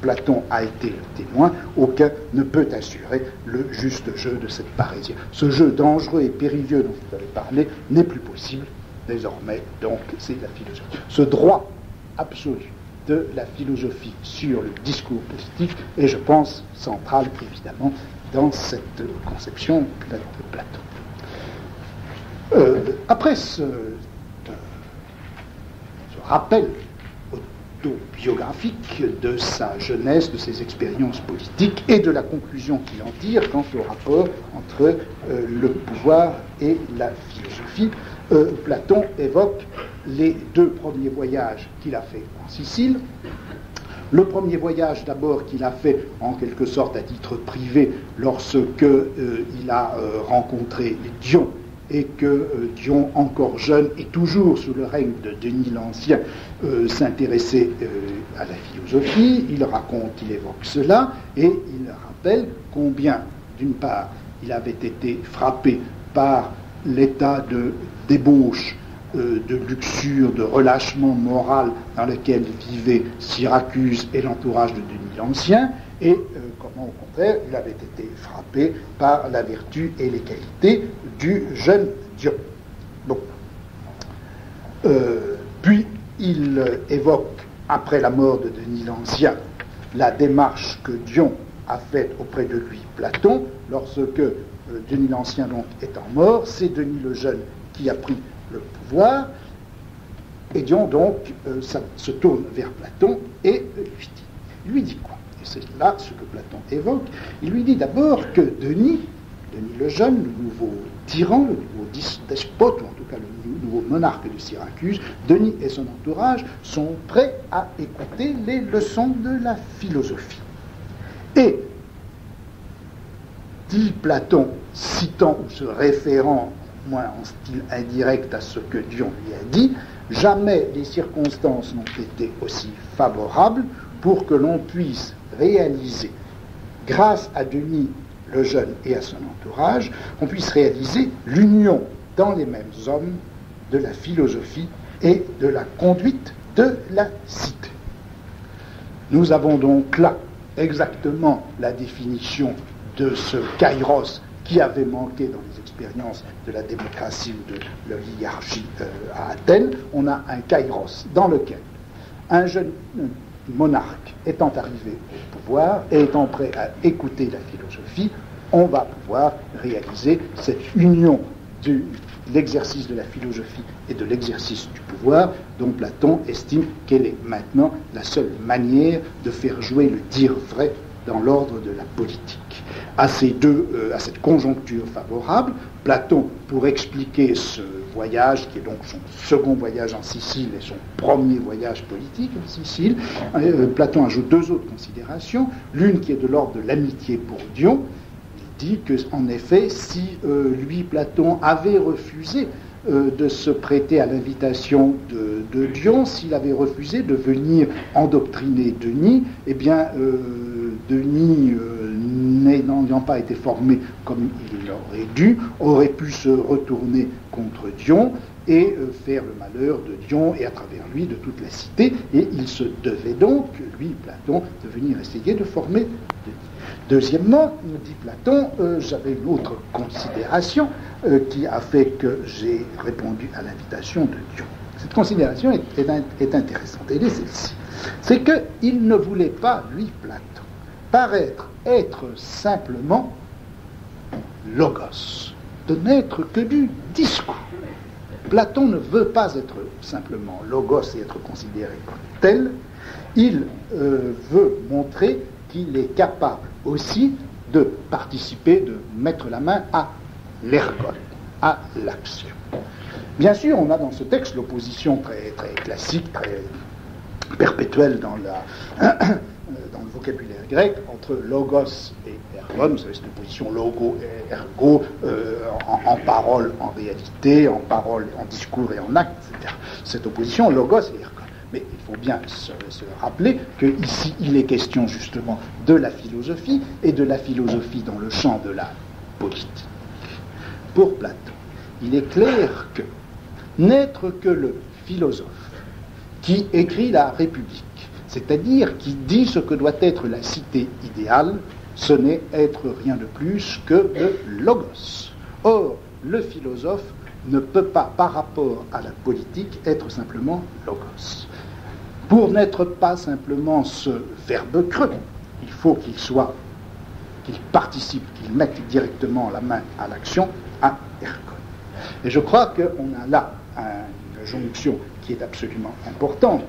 Platon a été le témoin, aucun ne peut assurer le juste jeu de cette parésia. Ce jeu dangereux et périlleux dont vous avez parlé n'est plus possible désormais, donc c'est la philosophie. Ce droit absolu de la philosophie sur le discours politique est, je pense, central évidemment dans cette conception de Platon. Après ce rappel autobiographique de sa jeunesse, de ses expériences politiques et de la conclusion qu'il en tire quant au rapport entre le pouvoir et la philosophie, Platon évoque les deux premiers voyages qu'il a fait en Sicile. Le premier voyage d'abord qu'il a fait en quelque sorte à titre privé lorsque il a rencontré Dion, et que Dion, encore jeune et toujours sous le règne de Denis l'Ancien, s'intéressait à la philosophie. Il évoque cela, et il rappelle combien, d'une part, il avait été frappé par l'état de débauche, de luxure, de relâchement moral dans lequel vivaient Syracuse et l'entourage de Denis l'Ancien, et comment, au contraire, il avait été frappé par la vertu et les qualités du jeune Dion. Bon. Puis il évoque, après la mort de Denis l'Ancien, la démarche que Dion a faite auprès de lui, Platon, lorsque Denis l'Ancien donc étant mort, c'est Denis le Jeune qui a pris le pouvoir, et Dion donc se tourne vers Platon et lui dit quoi? Et c'est là ce que Platon évoque. Il lui dit d'abord que Denis le Jeune, le nouveau tyran, le nouveau despote, ou en tout cas le nouveau monarque de Syracuse, Denis et son entourage sont prêts à écouter les leçons de la philosophie. Et, dit Platon, citant ou se référant, moins en style indirect à ce que Dion lui a dit, jamais les circonstances n'ont été aussi favorables pour que l'on puisse réaliser, grâce à Denis le Jeune et à son entourage, qu'on puisse réaliser l'union dans les mêmes hommes de la philosophie et de la conduite de la cité. Nous avons donc là exactement la définition de ce kairos qui avait manqué dans les expériences de la démocratie ou de l'oligarchie à Athènes. On a un kairos dans lequel un jeune monarque étant arrivé au pouvoir et étant prêt à écouter la philosophie, on va pouvoir réaliser cette union de l'exercice de la philosophie et de l'exercice du pouvoir, dont Platon estime qu'elle est maintenant la seule manière de faire jouer le dire vrai dans l'ordre de la politique. À cette conjoncture favorable, Platon, pour expliquer ce voyage, qui est donc son second voyage en Sicile et son premier voyage politique en Sicile, Platon ajoute deux autres considérations. L'une qui est de l'ordre de l'amitié pour Dion. Il dit qu'en effet, si lui, Platon, avait refusé de se prêter à l'invitation de Dion, s'il avait refusé de venir endoctriner Denis, eh bien, Denis, n'ayant pas été formé comme il aurait dû, aurait pu se retourner contre Dion et faire le malheur de Dion et à travers lui de toute la cité, et il se devait donc, lui, Platon, de venir essayer de former Denis. Deuxièmement, nous dit Platon, j'avais une autre considération qui a fait que j'ai répondu à l'invitation de Dion. Cette considération est intéressante, elle est celle-ci. C'est qu'il ne voulait pas, lui, Platon, paraître être simplement logos, de n'être que du discours. Platon ne veut pas être simplement logos et être considéré comme tel, il veut montrer qu'il est capable aussi de participer, de mettre la main à l'ergon, à l'action. Bien sûr, on a dans ce texte l'opposition très, très classique, très perpétuelle dans le vocabulaire grec entre logos et ergon. Vous savez, cette opposition logo et ergo, en parole, en réalité, en parole, en discours et en acte, etc. Cette opposition logos et ergon. Mais il faut bien se rappeler qu'ici, il est question justement de la philosophie, et de la philosophie dans le champ de la politique. Pour Platon, il est clair que n'être que le philosophe qui écrit la République, c'est-à-dire qui dit ce que doit être la cité idéale, ce n'est être rien de plus que le logos. Or, le philosophe ne peut pas, par rapport à la politique, être simplement logos. Pour n'être pas simplement ce verbe creux, il faut qu'il participe, qu'il mette directement la main à l'action, à ergon. Et je crois qu'on a là une jonction qui est absolument importante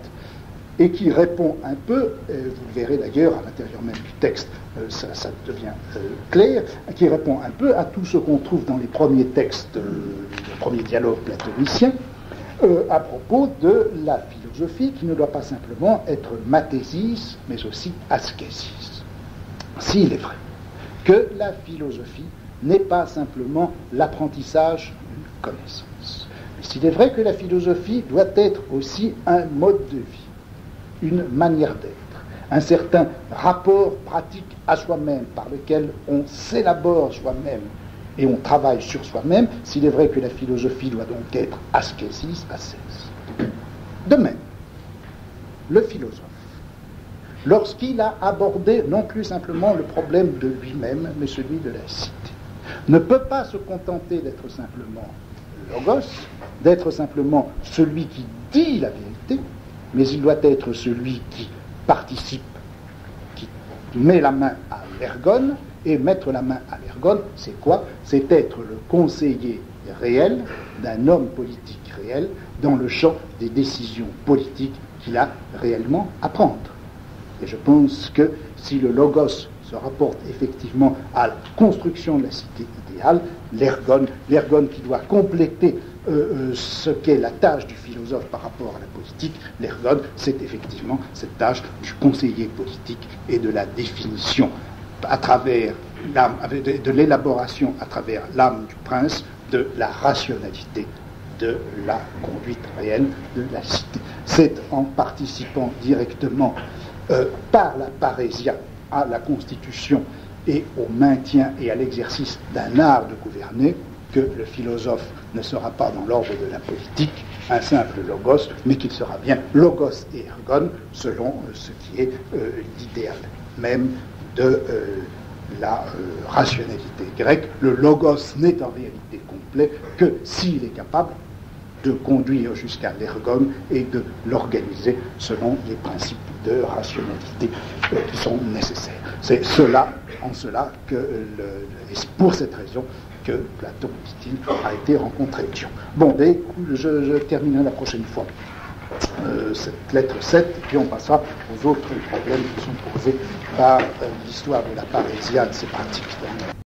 et qui répond un peu, vous le verrez d'ailleurs à l'intérieur même du texte, ça devient clair, qui répond un peu à tout ce qu'on trouve dans les premiers textes, les premiers dialogues platoniciens, à propos de la philosophie qui ne doit pas simplement être mathésis, mais aussi ascésis. S'il est vrai que la philosophie n'est pas simplement l'apprentissage d'une connaissance, mais s'il est vrai que la philosophie doit être aussi un mode de vie, une manière d'être, un certain rapport pratique à soi-même par lequel on s'élabore soi-même et on travaille sur soi-même, s'il est vrai que la philosophie doit donc être ascésis, ascèse. De même, le philosophe, lorsqu'il a abordé non plus simplement le problème de lui-même, mais celui de la cité, ne peut pas se contenter d'être simplement logos, d'être simplement celui qui dit la vérité, mais il doit être celui qui participe, qui met la main à l'ergon. Et mettre la main à l'ergon, c'est quoi? C'est être le conseiller réel d'un homme politique réel dans le champ des décisions politiques qu'il a réellement à prendre. Et je pense que si le logos se rapporte effectivement à la construction de la cité idéale, l'ergon qui doit compléter ce qu'est la tâche du philosophe par rapport à la politique, l'ergon, c'est effectivement cette tâche du conseiller politique et de la définition à travers l'âme, de l'élaboration à travers l'âme du prince, de la rationalité de la conduite réelle de la cité. C'est en participant directement par la parésia à la constitution et au maintien et à l'exercice d'un art de gouverner que le philosophe ne sera pas dans l'ordre de la politique un simple logos, mais qu'il sera bien logos et ergon selon ce qui est l'idéal même de la rationalité grecque. Le logos n'est en réalité complet que s'il est capable de conduire jusqu'à l'ergon et de l'organiser selon les principes de rationalité qui sont nécessaires. C'est en cela que, et c'est pour cette raison que Platon, dit-il, a été rencontré Dion. Bon, je terminerai la prochaine fois cette lettre 7, et puis on passera aux autres problèmes qui sont posés par l'histoire de la parésia de ses pratiques.